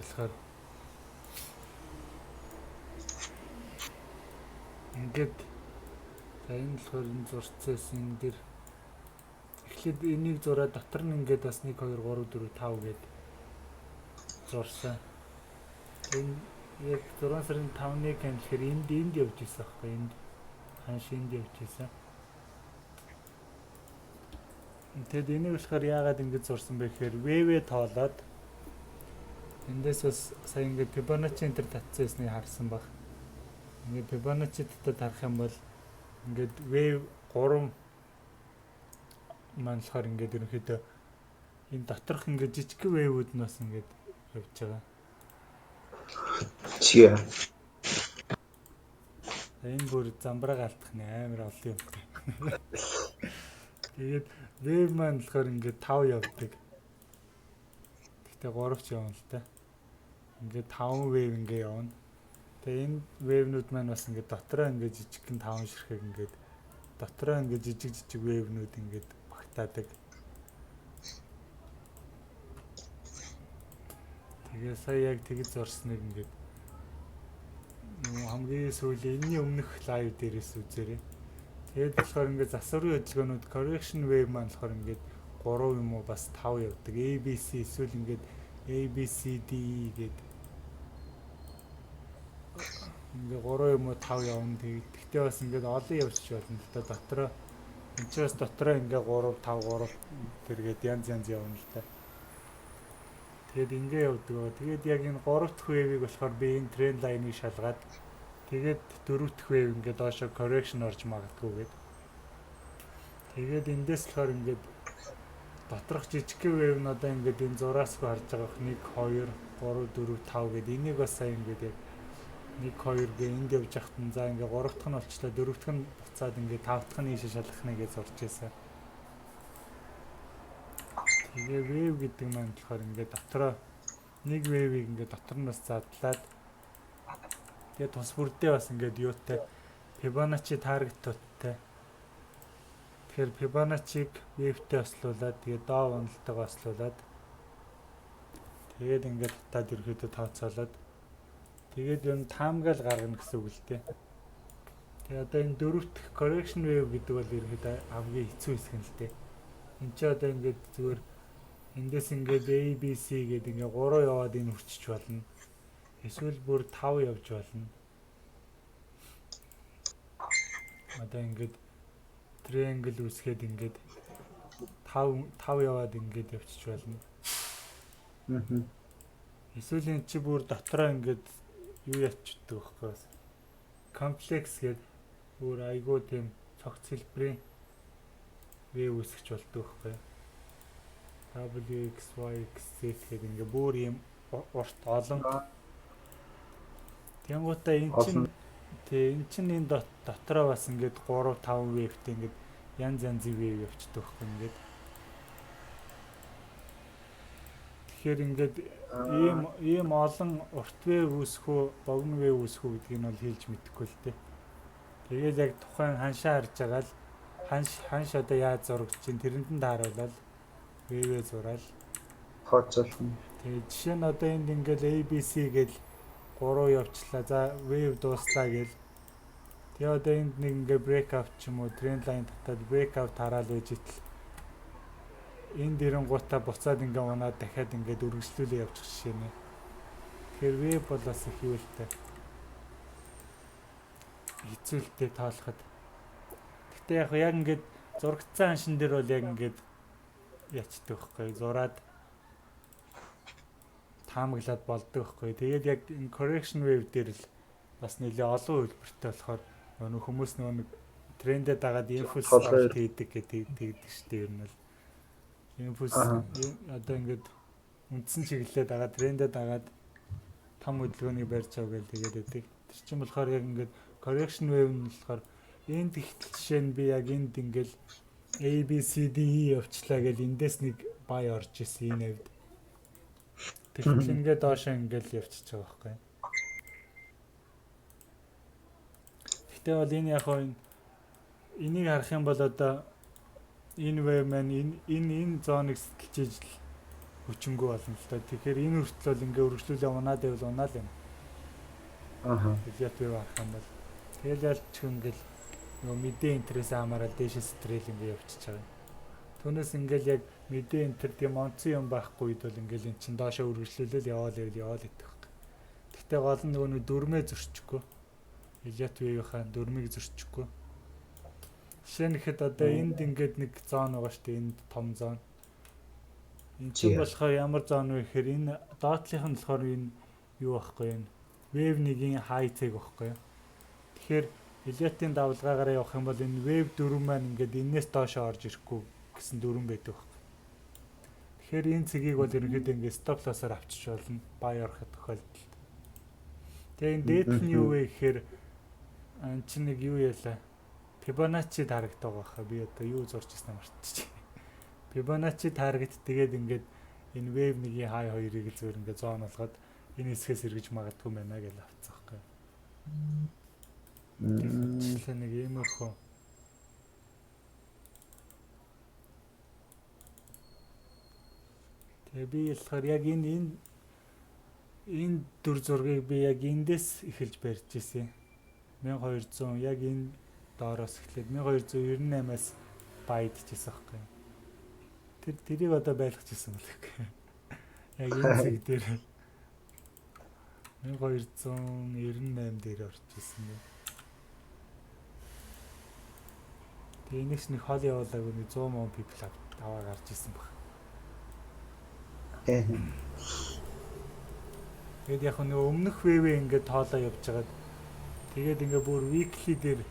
болохоор ингээд за энэ болохоор энэ зурцсан энэ дэр эхлээд энийг зураад дотор нь ингээд бас 1 2 3 4 5 гээд зурсан. Энэ яг 6 сарын 5-ны гэн тэгэхээр энд явж ирсэн байхгүй энд ханш энд явж ирсэн. Тэгэд энийг болохоор яагаад ингэж зурсан бэ гэхээр вэвэ тоолоод эндээс бас сая ингээд Fibonacci энэ татцээснийг харсан баг. Ингээд Fibonacci татад харах юм бол ингээд wave 3 маань болохоор ингээд ерөнхийдөө энэ доторх ингээд жижиг wave-үүд нь бас ингээд явж байгаа. Чиа. Энэ бүр замбраа галтах нэ амар олон юм. Тэгээд wave маань болохоор ингээд 5 явдаг. Гэхдээ 3 ч явна л та. Ингээд 5 wave ингээд явна. Тэгээ энэ wave-нүүд маань бас ингээд дотроо ингээд жижигхэн 5 ширхэг ингээд дотроо ингээд жижиг wave-нүүд ингээд шалтаадаг. Тэгээ сая яг тэгж зорсныг ингээд хамгийн сүүлийн энэний өмнөх лайв дээрээс үзээрэй. Тэгээд болохоор ингээд засварын хөдөлгөөнүүд correction wave маань болохоор ингээд 3 юм уу бас 5 явдаг. ABC эсвэл ингээд ABCD гэдэг ингээд 3 юм уу 5 явна. Тэгтээ бас ингээд олон явчих болно. Тэгтээ дотроо энэ ч бас дотроо ингээд 3 5 3 тэргээд янз явна л та. Тэгээд ингээ явдаг. Тэгээд яг энэ 3 дахь wave-ийг болохоор би энэ trend line-ыг шалгаад тэгээд 4 дахь wave ингээ доошо correction орж магадгүй гээд. Тэгээд эндээс болохоор ингээ доторх жижиг wave нь одоо ингээ энэ зураас руу харж байгаа 1 2 3 4 5 гээд энийг бас сайн ингээ яг 1 2 гээ энд явж хахад нь за ингээ 3 дахь нь болчлаа 4 дахь нь буцаад ингээ 5 дахь нь ийшээ шалгах нэгээ зурж ийсэн. Тэгээ wave гэдэг маань болохоор ингээд дотроо нэг wave-ийг ингээд дотор нь бас задлаад тэгээ тус бүрдээ бас ингээд юутай Fibonacci target-уудтай. Тэгэхээр Fibonacci-г wave-тэй ослуулад тэгээ доо уналтайгаа ослуулад тэгээд ингээд татаад ерөөдөө тооцоолоод тэгээд юу н таамгаал гаргана гэсэн үг л дээ. Тэгээ одоо энэ дөрөвт correction wave гэдэг бол ерөөдөө хамгийн хэцүү хэсэг нь л дээ. Энд чи одоо ингээд зүгээр эндээс ингээд ABC гэдэг ингээд 3 яваад энэ хүрчиж болно. Эсвэл бүр 5 явж болно. Одоо ингээд triangle үүсгээд ингээд 5 яваад ингээд явчих болно. Эсвэл энэ чи бүр дотроо ингээд юу ячдаг байхгүй. Комплекс гэдэг бүр айгуу тийм цогц хэлбэрийн wave үүсгэж болдог байхгүй. W, X, Y, X, Z гэдэг ингээ бүр юм урт олон. Тэнгуутаа эн чин энэ дотроо бас ингээд 3 5 wave-тэй ингээд янз янзын wave явчихдаг байхгүй ингээд. Тэгэхээр ингээд ийм олон урт wave үүсэх үү, богино wave үүсэх үү гэдгийг нь бол хэлж мэдэхгүй л дээ. Тэгээд яг тухайн ханшаа харж байгаа л ханш одоо яаж зурагч чинь тэрэнд нь тааруулаад wave зураал тооцоолно. Тэгээд жишээ нь одоо энд ингээл ABC гэж 3 явчлаа. За wave дууслаа гэл. Тэгээд одоо энд нэг ингээ breakout ч юм уу trend line татаад breakout тараал байж итэл энд ирэнгуутаа буцаад ингээ унаад дахиад ингээ үргэлжлүүлээ явчих жишээ нэ. Тэгэхээр wave бол бас их юу л таа. Хэцүүлтэй тоолоход. Гэтэ яг ингээд зурагцсан аншин дээр бол яг ингээд ячдаг байхгүй зураад таамаглаад болдог байхгүй. Тэгээд яг энэ correction wave дээр л бас нэлээ олон хөлбөртэй болохоор нөгөө хүмүүс нэг трендээ дагаад impulse хийдэг гэдэг штеп ер нь л impulse одоо ингээд үндсэн чиглэлээ дагаад трендээ дагаад том хөдөлгөөнийг барьж авах гэж тэгээд байдаг. Тэр чинь болохоор яг ингээд correction wave нь болохоор энд их жишээ нь би яг энд ингээд ABCD явчлаа гэж эндээс нэг бай орж исэн энэ хэвд. Тэгэхээр ингээд доошоо ингээд явчихж байгаа байхгүй. Гэтэ бол энэ яг хоо энийг харах юм бол одоо энэ wave маань энэ зоныг сэтэлжиж хүчингү болно л та. Тэгэхээр энэ хүртэл бол ингээд үргэлжлүүлээ унаад байвал унаа л юм. Тэгээд юу харах юм бол тэгэл ялч ингээд нөгөө мэдээ интерес амаараа дээшээ стрэл ингээ явчихж байгаа. Түүнээс ингээл яг мэдээ интер тийм онцон юм байхгүй үед бол ингээл эн чин доошоо үргэлжлүүлэл яваал идэх. Гэхдээ гол нь нөгөө дөрмөө зөрчихгүй. Элиот вэвийнхаа дөрмийг зөрчихгүй. Жишээ нь ихэд одоо энд ингээд нэг зон байгаа шүү дээ. Энд том зон. Энд чинь болохоор ямар зон вэ гэхээр энэ доотлих нь болохоор энэ юу байхгүй энэ wave 1-ийн high tag байхгүй. Тэгэхээр Элиотын давлгаагаараа явах юм бол энэ wave 4 маань ингээд энээс доошоо орж ирэхгүй гэсэн дүрэн байдаг байхгүй. Тэгэхээр энэ цэгийг бол ерөнхийдөө ингээд stop loss-аар авчиж болно. Buy ороход тохиолдолд. Тэгээ энэ дээд нь юу вэ гэхээр эн чинь нэг юу яалаа. Fibonacci target байгаа хаа би одоо юу зурж ирсэн мартчих. Fibonacci target тэгээд ингээд энэ wave 1-ийн high 2-ыг л зөвөр ингээд зоон болгоод энэ хэсгээс эргэж магадгүй байна гэж авцсан байхгүй. Жишээ нэг иймэрхүү. Тэгээ би болохоор яг энэ дүр зургийг би яг эндээс эхэлж барьж ирсэн. 1200 яг энэ доороос эхлээд 1298-аас баядчихсан байхгүй. Тэрийг одоо байлгахжсэн бол их. Яг энэ зэг дээр 1298 дээр орж ирсэн бэ. Тэгээ энэс нэг хол явуулаагүй нэг 100 мөн people аваа гарч ирсэн баг. Тэгээд яг нэг өмнөх вэвээ ингээд тоолоо явж байгаад тэгээд ингээд бүр weekly дээр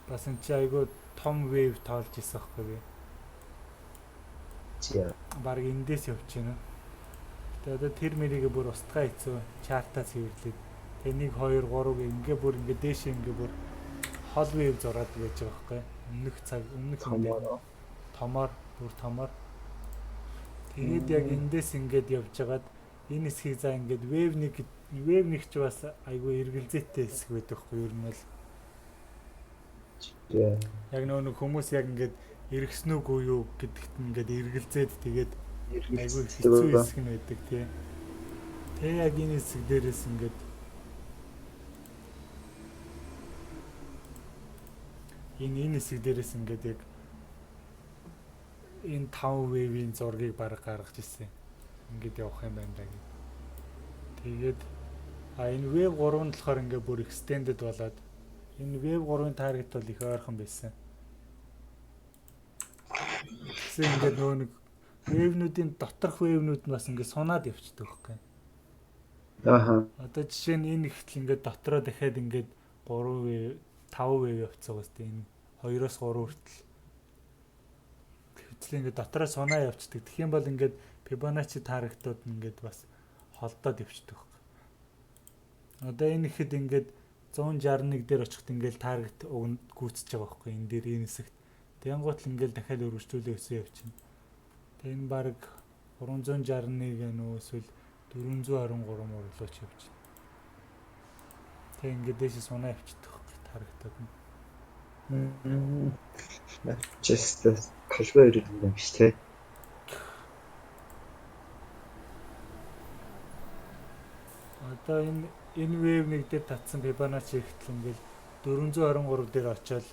бас энэ чи айгуу том wave тоолж ирсэн байхгүй. Бараг эндээс явж байна. Тэгээд одоо тэр мэрийгээ бүр устгаа хийцүү чартаа цэвэрлээд тэгээ 1 2 3 ингээ бүр ингээ дээш ингээ бүр хол wave зураад байж байгаа байхгүй. Өмнөх томоор бүр томоор. Тэгээд яг эндээс ингээд явж байгаад энэ хэсгийг за ингээд wave нэг ч бас айгүй эргэлзээтэй хэсэг байдаг байхгүй юу? Ер нь бол яг нэг хүмүүс яг ингээд эргэсэн үгүй юу гэдэгт ингээд эргэлзээд тэгээд айгүй хэцүү хэсэг нь байдаг тий. Тэг яг энэ хэсэг дээрээс ингээд энэ хэсэг дээрээс ингээд яг энэ 5 wave-ийн зургийг бараг гаргаж ирсэн. Ингээд явах юм байна даа гэдэг. Тэгээд энэ wave 3 нь болохоор ингээд бүр extended болоод энэ wave 3-ын target бол их ойрхон байсан. Тэгсэн ингээд нөгөө нэг wave-нуудын доторх wave-нууд нь бас ингээд сунаад явчихдаг байхгүй. Одоо жишээ нь энэ ихтэл ингээд дотроо дахиад ингээд 3 wave 5 wave явцгаа үстэй энэ 2-оос 3 хүртэл. Тэгвэл ингээд дотроо сунаа явцдаг. Тэгэх юм бол ингээд Fibonacci таргтууд нь ингээд бас холдоод явчихдаг байхгүй. Одоо энэ ихэд ингээд 161 дээр очихд ингээд таргет гүйцэж байгаа байхгүй. Энэ дээр энэ хэсэгт. Тэнгуут л ингээд дахиад өргөжлүүлээ өсөө явчихна. Тэгээ энэ баг 361 нөө эсвэл 423 орлооч явчихна. Тэг ингээд дэше сунаа явчихдаг байхгүй таргтууд нь. Just calculate юм биш те. Одоо энэ wave нэг дээр татсан Fibonacci ихтэл ингээд 423 дээр очиод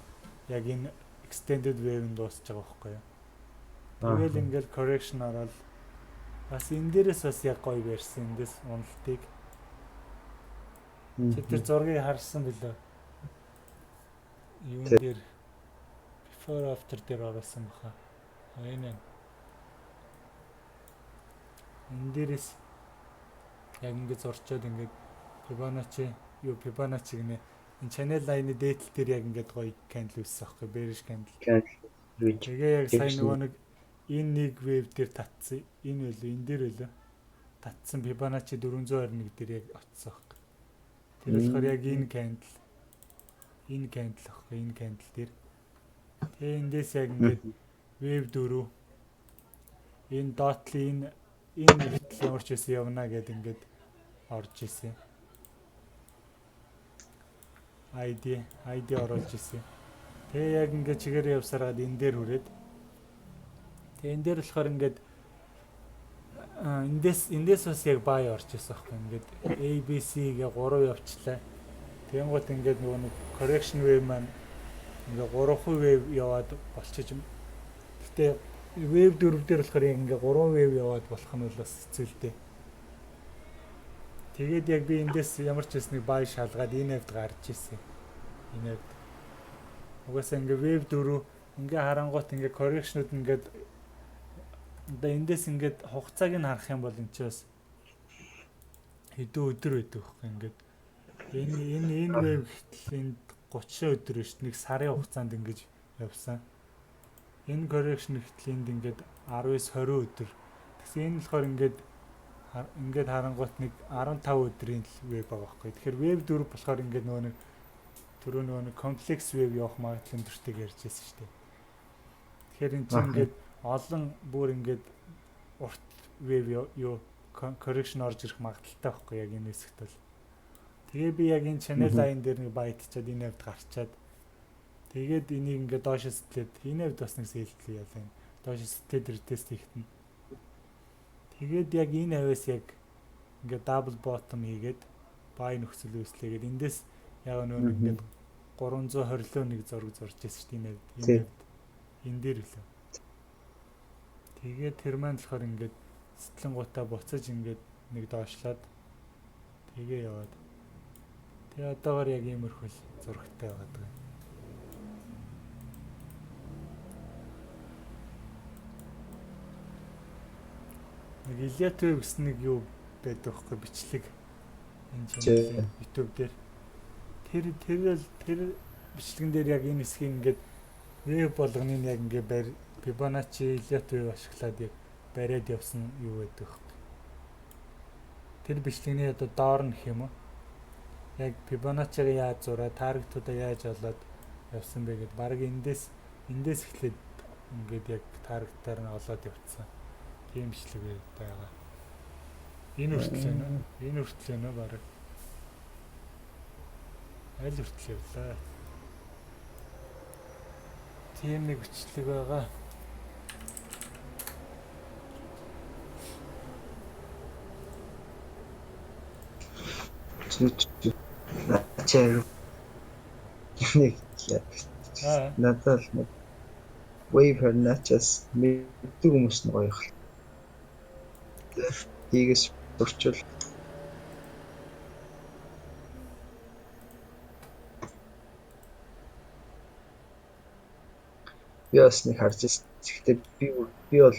яг энэ extended wave-нд дуусч байгаа байхгүй юу. Тэгэл ингээд correction ороод бас энэ дээрээс бас яг гоё барьсан эндээс уналтыг. Тэр зургийг харсан билээ. Юун дээр before after дээр оруулсан баха. Энэ дээрээс яг ингээд зурчаад ингээд Fibonacci гэнэ энэ channel line-ы дээдл дээр яг ингээд гоё candle үүссэн аахгүй bearish candle. Тэгээ яг сайн нөгөө нэг энэ нэг wave дээр татсан энэ байлоо энэ дээр байлоо татсан Fibonacci 421 дээр яг очсон аахгүй. Тэр болохоор яг энэ candle аахгүй энэ candle дээр. Тэгээ эндээс яг ингээд wave 4 энэ dot-ийн энэ ихтэл ямар ч байсан явна гэдэг ингээд орж исэн. ID оруулж исэн. Тэгээ яг ингээд чигээр явсараад энэ дээр хүрээд. Тэгээ энэ дээр болохоор ингээд эндээс бас яг buy орж исэн аахгүй ингээд ABC гээ 3 явчлаа. Тэнгуут ингээд нөгөө нэг correction wave маань ингээд 3 wave яваад болчих юм. Гэтэ wave 4 дээр болохоор яг ингээ 3 wave яваад болох нь бол бас хэцүүлтэй. Тэгээд яг би эндээс ямар ч хэсэг buy шалгаад энэ хэвд гарч ирсэн. Энэ хэвд. Угаасаа ингээ wave 4 ингээ харангуут ингээ correction-ууд ингээд одоо эндээс ингээд хугацааг нь харах юм бол энэ ч бас хэдэн өдөр байдаг байхгүй ингээд энэ wave гэтэл энд 30 өдөр биш нэг сарын хугацаанд ингэж явсан. Энэ correction гэтэл энд ингээд 19-20 өдөр. Тэгсэн энэ болохоор ингээд харангуут нэг 15 өдрийн wave байгаа байхгүй. Тэгэхээр wave 4 болохоор ингээд нөгөө нэг complex wave явах магадлал өндөртэйг ярьж байсан шүү дээ. Тэгэхээр энэ чинь ингээд олон бүр ингээд урт wave юу correction орж ирэх магадaltaй байхгүй яг энэ хэсэгт бол. Тэгээ би яг энэ channel line дээр нэг байтчаад энэ хэвд гарчаад тэгээд энийг ингээд доош сэтгэлээд энэ хэвд бас нэг сэлтэл яалаа. Доош сэтгэлээд retest хийхтэн. Тэгээд яг энэ авиас яг ингээд дабл ботом хийгээд бай нөхцөл үүслэгээд эндээс яг нөө ингээд 321 зураг зурж ирсэн шүү дээ энэ хэвд. Энэ дээр лөө. Тэгээд тэр маань болохоор ингээд сэтгэлэнгуудаа буцаж ингээд нэг доошлоод тэгээ яваад. Тэгээ одоогоор яг иймэрхүү зурагтай байгаа. Нэг Илиатов гэсэн нэг юу байдаг вэ бичлэг энэ чанарын YouTube дээр тэр бичлэгэн дээр яг энэ хэсгийг ингээд веб болгоныг яг ингээд Fibonacci Илиатов ашиглаад яг бариад явсан юу байдаг вэ? Тэр бичлэгний одоо доор нь гэх юм уу? Яг Fibonacci-г яаж зураад таргетуудаа яаж олоод явсан бэ гэдээ баг эндээс эхлээд ингээд яг таргетаар нь олоод явцсан. Тийм бичлэг байгаа. Энэ хүртэл нөө баг. Аль хүртэл явлаа. Тийм нэг бичлэг байгаа. Начаар нэг надад wave начаас мэддэг хүмүүс нь гоё их. Тийгээс зурчвал би бас нэг харж ирсэн. Гэхдээ би бол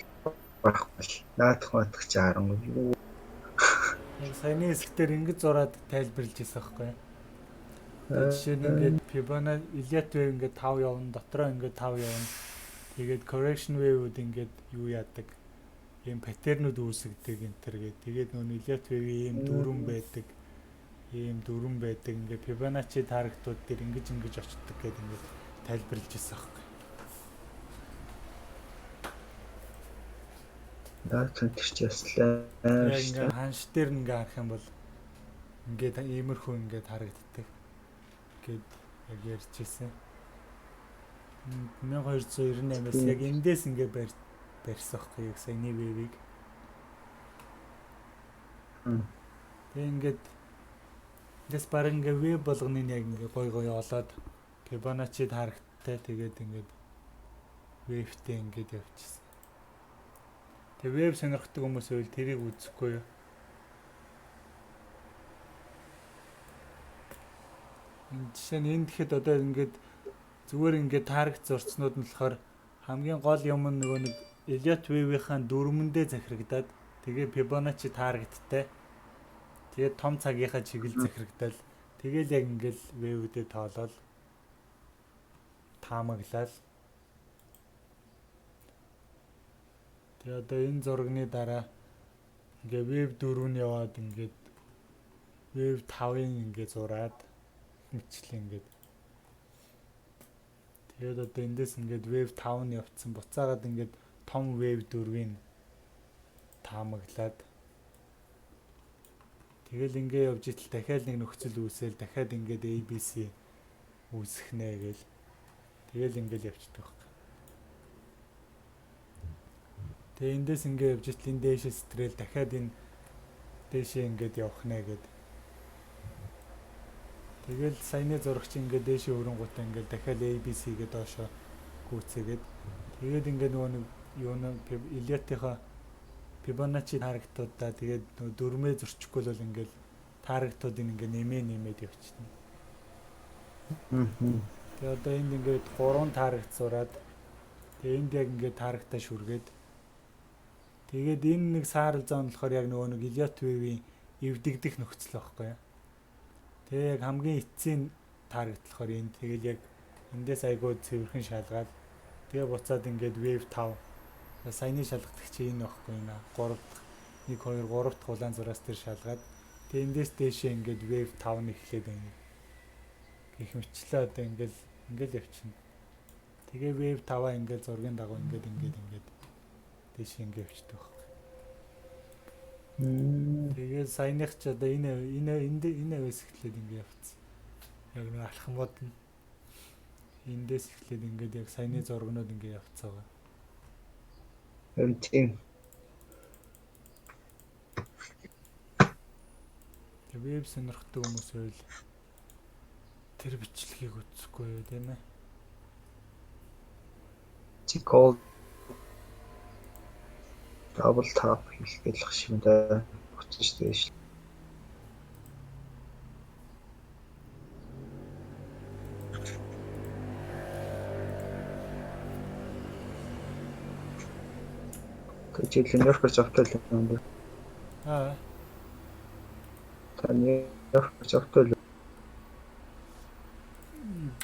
байхгүй. Наадах ч харангуй. Яг саяны хэсгээр ингэж зураад тайлбарлаж ирсэн байхгүй юу? Жишээ нь ингээд Fibonacci Илиатов ингээд 5 явна, дотроо ингээд 5 явна. Тэгээд correction wave-үүд ингээд юу яадаг? Ийм паттернууд үүсгдэг энэ төр гээд тэгээд нөө Илиатовын ийм дүрэн байдаг ингээд Fibonacci таргетууд дээр ингэж очдог гэдэг ингээд тайлбарлаж ирсэн байхгүй юу? Даа цэнтэрч яслаа. Ингээд ханш дээр ингээ харах юм бол ингээд иймэрхүү ингээд харагддаг. Гэт яг ярьжсэн. 1298-аас яг эндээс ингээ барьсан байхгүй яг саяны вэвийг. Тэгээ ингээд дэс баг ингээ вэв болгоныг яг ингээ гой олоод Fibonacci таргаттай тэгээд ингээд вэвтэй ингээд явчихсан. Тэгээ веб сонирхдаг хүмүүс байвал тэрийг үзэхгүй юу? Жишээ нь энэ тэгэхэд одоо ингээд зүгээр ингээд таргет зурцнууд нь болохоор хамгийн гол юм нь нөгөө нэг Elliott wave-ийн дүрмэндээ захирагдаад тэгээ Fibonacci таргеттай тэгээ том цагийнхаа чиглэл захирагдал тэгээл яг ингээд wave-үүдээ тоолол таамаглал. Тэгээ одоо энэ зурагны дараа ингээ wave 4 нь яваад ингээд wave 5-ын ингээ зураад мэтлээ ингээд. Тэгээд одоо эндээс ингээд wave 5 нь явцсан буцаагаад ингээд том wave 4-ийн таамаглаад тэгэл ингээ явж итэл дахиад нэг нөхцөл үүсэл дахиад ингээд ABC үүсгэнэ гээл. Тэгэл ингээл явчихдаг. Тэгээ эндээс ингээ явж итэл энэ дээшээ стрэл дахиад энэ дээшээ ингээд явах нэ гэд. Тэгэл саяны зурагч ингээд дээшээ өрөнгөтэй ингээд дахиад ABC гэдэг доошоо гүйцээгээд тэгээд ингээд нөгөө нэг юуна Elliott-ийнхаа Fibonacci таргетуудаа тэгээд нөгөө дөрмөө зөрчихгүй бол ингээд таргетуудыг ингээд нэмээд явчихна. Тэгээ одоо энд ингээд 3 таргет зураад тэгээ энд яг ингээд таргетаа шүргээд тэгээд энэ нэг саарл зон болохоор яг нөгөө нэг Elliott wave-ийн эвдэгдэх нөхцөл байхгүй юу. Тэгээ яг хамгийн эцсийн таргет болохоор энэ тэгэл яг эндээс айгуу цэвэрхэн шалгаад тэгээ буцаад ингээд wave 5 саяны шалгадагч энэ байхгүй нэ 3 дахь 1 2 3 дахь улаан зураас тэр шалгаад тэгээ эндээс дээшээ ингээд wave 5 нь эхлээд байна. Гэх мэтлээ одоо ингээл явчихна. Тэгээ wave 5-аа ингээд зургийн дагуу ингээд дээш ингээд явчихдаг байхгүй. Тэгээ саяных ч одоо энэ авис эхлээд ингээд явцсан. Яг нэг алхамууд нь эндээс эхлээд ингээд яг саяны зургнууд ингээд явцгаа. Тийм. Веб сонирхдаг хүмүүс байвал тэр бичлэгийг үзэхгүй юу тийм ээ. Чи call double tap хийх гэх юм да. Буцаж дээш. Чи Нью-Йоркер завтай л юм. Аа. Та Нью-Йоркер завтай л.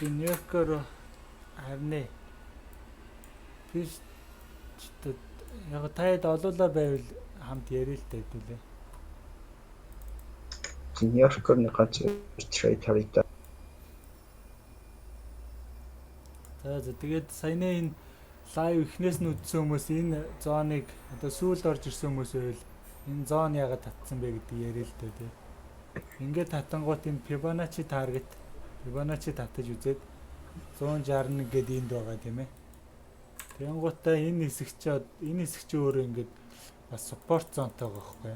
Нью-Йоркер харны. Биш яг таад олуулаа байвал хамт ярил л дээ хэвлээ. Нью-Йоркерны ганц трейд харагдаа. За тэгээд саяны энэ лайв ихнээс нь үзсэн хүмүүс энэ зооныг одоо сүүлд орж ирсэн хүмүүс байвал энэ зоон яагаад татсан бэ гэдэг ярил л дээ тий. Ингээд татангуут энэ Fibonacci target Fibonacci татаж үзээд 161 гэдэг энд байгаа тийм ээ. Тэнгуутаа энэ хэсэг чи өөрөө ингээд бас support зонтой байгаа байхгүй.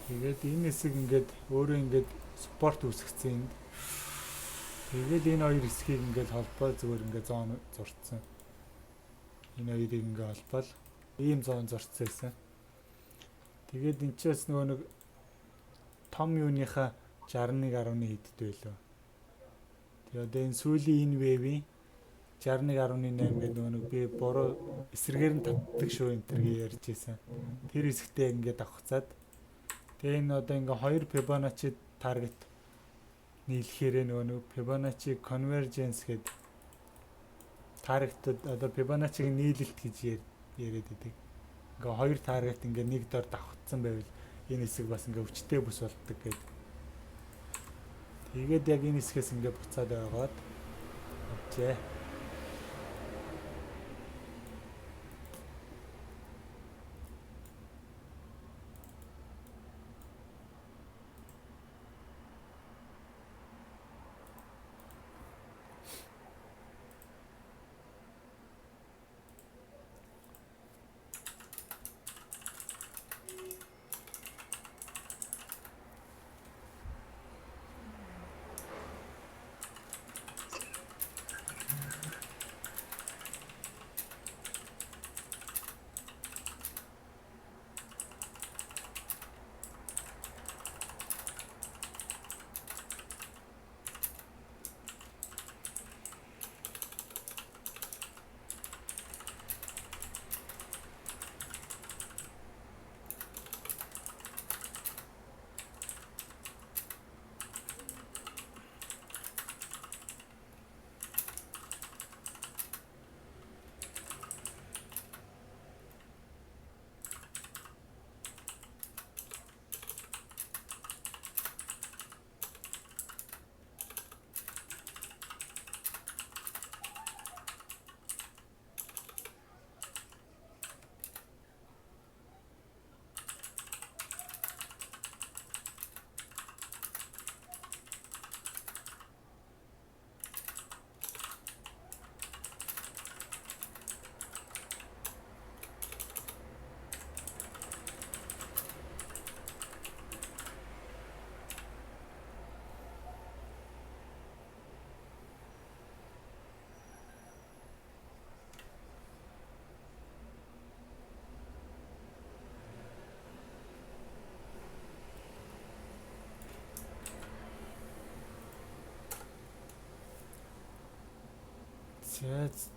Тэгээд энэ хэсэг ингээд өөрөө ингээд support үүсгэсэн энд. Тэгээд энэ хоёр хэсгийг ингээд холбоо зүгээр ингээд зон зурцсан. Энэ хоёрыг ингээд холбоол ийм зон зурцсан байсан. Тэгээд энэ ч бас нөгөө нэг том юуныхаа 61.1 хэд байлаа. Тэгээд энэ сүүлийн энэ вэвийн 61.8 гэдэг нөгөө нэг би буруу эсрэгээр нь татдаг шүү энэ төргийг ярьж байсан. Тэр хэсэгтээ ингээд авахцаад тэгээ энэ одоо ингээ хоёр Fibonacci target нийлэхээр нөгөө нэг Fibonacci convergence гэдэг таргетад одоо Fibonacci-г нийлэлт гэж яриад байдаг. Ингээ хоёр таргет ингээ нэг дор давхцсан байвал энэ хэсэг бас ингээ өвчтэй бүс болдог гэдэг. Тэгээд яг энэ хэсгээс ингээ буцаад байгаад авчээ.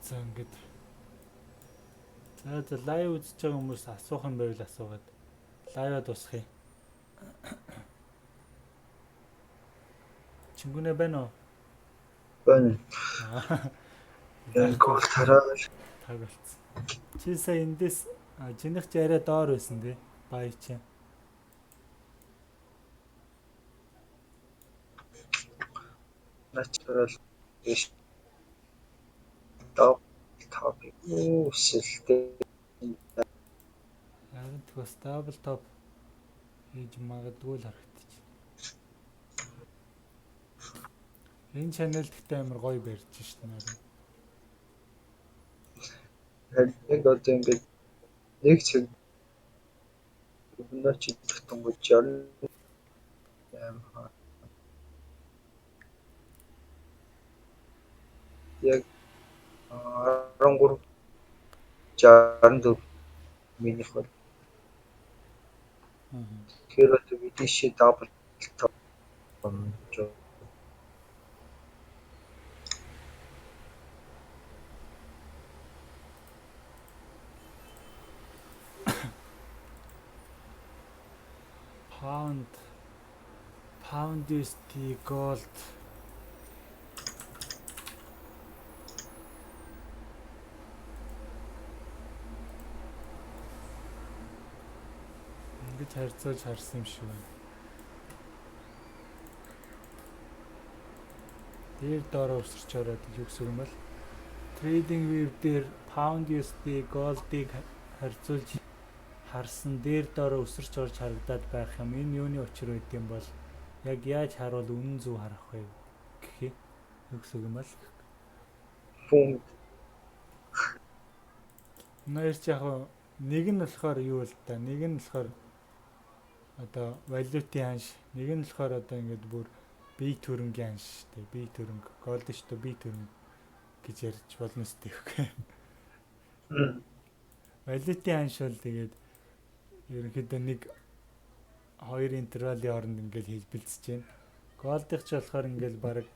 За ингээд. За лайв үзэж байгаа хүмүүс асуух юм байвал асуугаад лайваа дуусгая. Чингүнэ байна уу? Байна. Яг гол тараад таг болцсон. Чи сая эндээс жинх ч арай доор байсан тий. Бай чи. Natural fish. Top үсэлтэй. Харин тэгвэл double top хийж магадгүй л харагдчих. Энэ channel гэхдээ амар гоё барьж шít нэр. Яг одоо ингээд нэг чиг Fibonacci тогтмол 68 яг 13 64 минийх бол тэгэхээр одоо мэдээшээ дабл томж pound USD gold ингэж харьцуулж харсан юм шиг байна. Дээр доороо өсөрч ороод юу гэсэн юм бол trading view дээр pound USD gold-ыг харьцуулж харсан дээр доороо өсөрч орж харагдаад байх юм. Энэ юуны учир байд юм бол яг яаж харуул үнэн зөв харах вэ гэх юу гэсэн юм бол фунт нэрч яг нэг нь болохоор юу л да нэг нь болохоор одоо валютын ханш нэг нь болохоор одоо ингээд бүр бие төрөнгийн ханш штэ бие төрөнг голд штэ бие төрөнг гэж ярьж болно штэ гэх. Валютын ханш бол тэгээд ерөнхийдөө нэг хоёр интервалын хооронд ингээд хэлбэлцэж байна. Голдих ч болохоор ингээд баг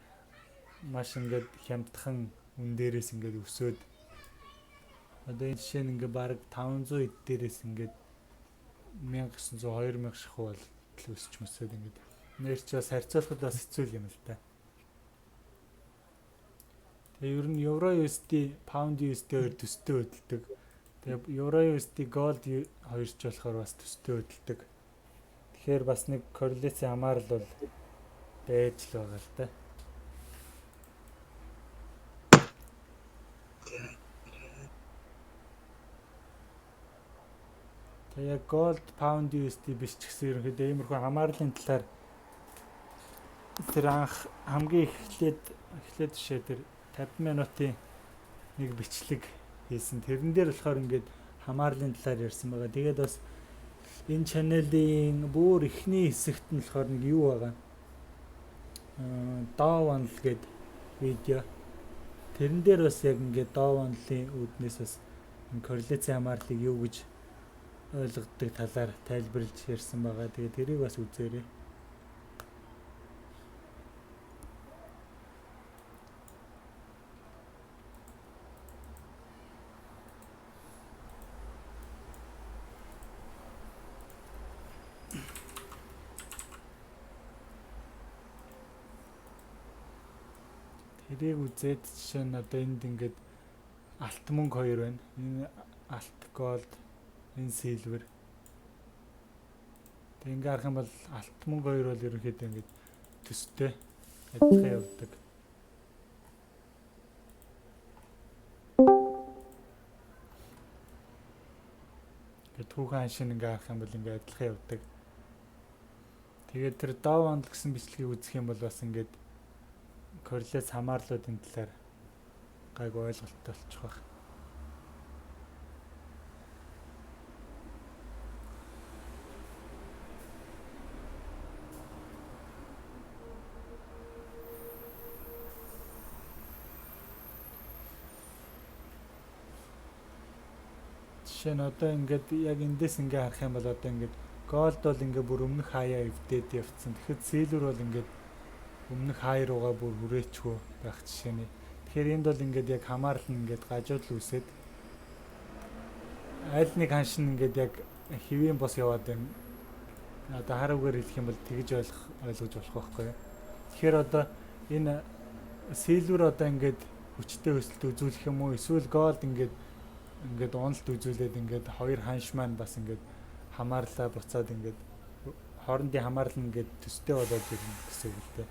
маш ингээд хямдхан үн дээрээс ингээд өсөөд одоо энэ жишээ нь ингээд баг 500 эд дээрээс ингээд 1900 2000 шахуу бол өсч мөсөд ингээд нэр чи бас харьцуулахад бас хэцүү юм л та. Тэгээ ер нь евро USD, pound USD хоёр төстэй хөдөлдөг. Тэгээ евро USD, gold хоёр ч болохоор бас төстэй хөдөлдөг. Тэгэхээр бас нэг корреляцийн хамаарал бол байж л байгаа л та. Тэгээ gold, pound USD биш ч гэсэн ерөнхийдөө иймэрхүү хамаарлын талаар тэр анх хамгийн эхлээд жишээ тэр 50 минутын нэг бичлэг хийсэн. Тэрэн дээр болохоор ингээд хамаарлын талаар ярьсан байгаа. Тэгээд бас энэ чаналын бүр эхний хэсэгт нь болохоор нэг юу байгаа. Доо онл гэдэг видео. Тэрэн дээр бас яг ингээд доо онлын үүднээс бас корреляцийн хамаарлыг юу гэж ойлгодог талаар тайлбарлаж ярьсан байгаа. Тэгээд тэрийг бас үзээрэй. Тэрийг үзээд жишээ нь одоо энд ингээд алт мөнгө хоёр байна. Энэ алт голд, энэ силвер. Тэг ингээ харах юм бол алт мөнгө хоёр бол ерөнхийдөө ингээд төстэй адилхан явдаг. Тэг түүхэн аншин ингээ харах юм бол ингээ адилхан явдаг. Тэгээд тэр доо онл гэсэн бичлэгийг үзэх юм бол бас ингээд корреляц хамаарлуудын талаар гайг ойлголттой болчих واخ. Жишээ нь одоо ингээд яг эндээс ингээ харах юм бол одоо ингээд голд бол ингээ бүр өмнөх хаяа эвдээд явцсан. Тэгэхэд силвер бол ингээд өмнөх хай руугаа бүр хүрээчгүй байх жишээний. Тэгэхээр энд бол ингээд яг хамаарал нь ингээд гажууд л үсээд аль нэг ханш нь ингээд яг хэвийн бос яваад байна. Одоо хараагаар хэлэх юм бол тэгж ойлгож болох байхгүй юу. Тэгэхээр одоо энэ силвер одоо ингээд хүчтэй өсөлт үзүүлэх юм уу? Эсвэл голд ингээд онолт үзүүлээд ингээд хоёр ханш маань бас ингээд хамаарлаа буцаад ингээд хоорондын хамаарал нь ингээд төстэй болоод ирнэ гэсэн үг л дээ.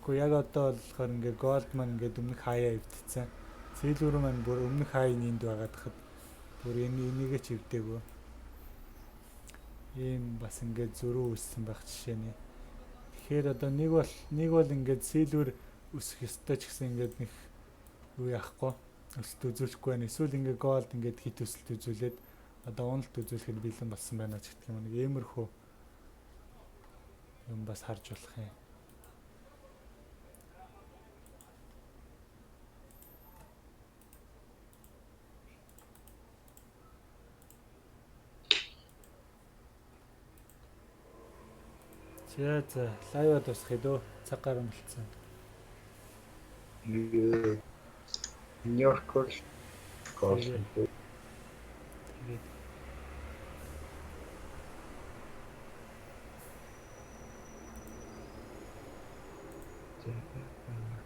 Тэгэхгүй яг одоо болохоор ингээд голд маань ингээд өмнөх хаяа эвдсэн. Силвер маань бүр өмнөх хаяны энд байгаад хахад бүр энийгээ ч эвдээгүй. Ийм бас ингээд зөрүү үссэн байх жишээний. Тэгэхээр одоо нэг бол ингээд силвер өсөх ёстой ч гэсэн ингээд нэг юу яахгүй өсөлт үзүүлэхгүй байна. Эсвэл ингээд голд ингээд хит өсөлт үзүүлээд одоо уналт үзүүлэхэд бэлэн болсон байна ч гэх юм нэг иймэрхүү юм бас харж болох юм. За лайва дуусгая дөө. Цаг гарсан болцсон. Нью-Йорк бол Тэгээд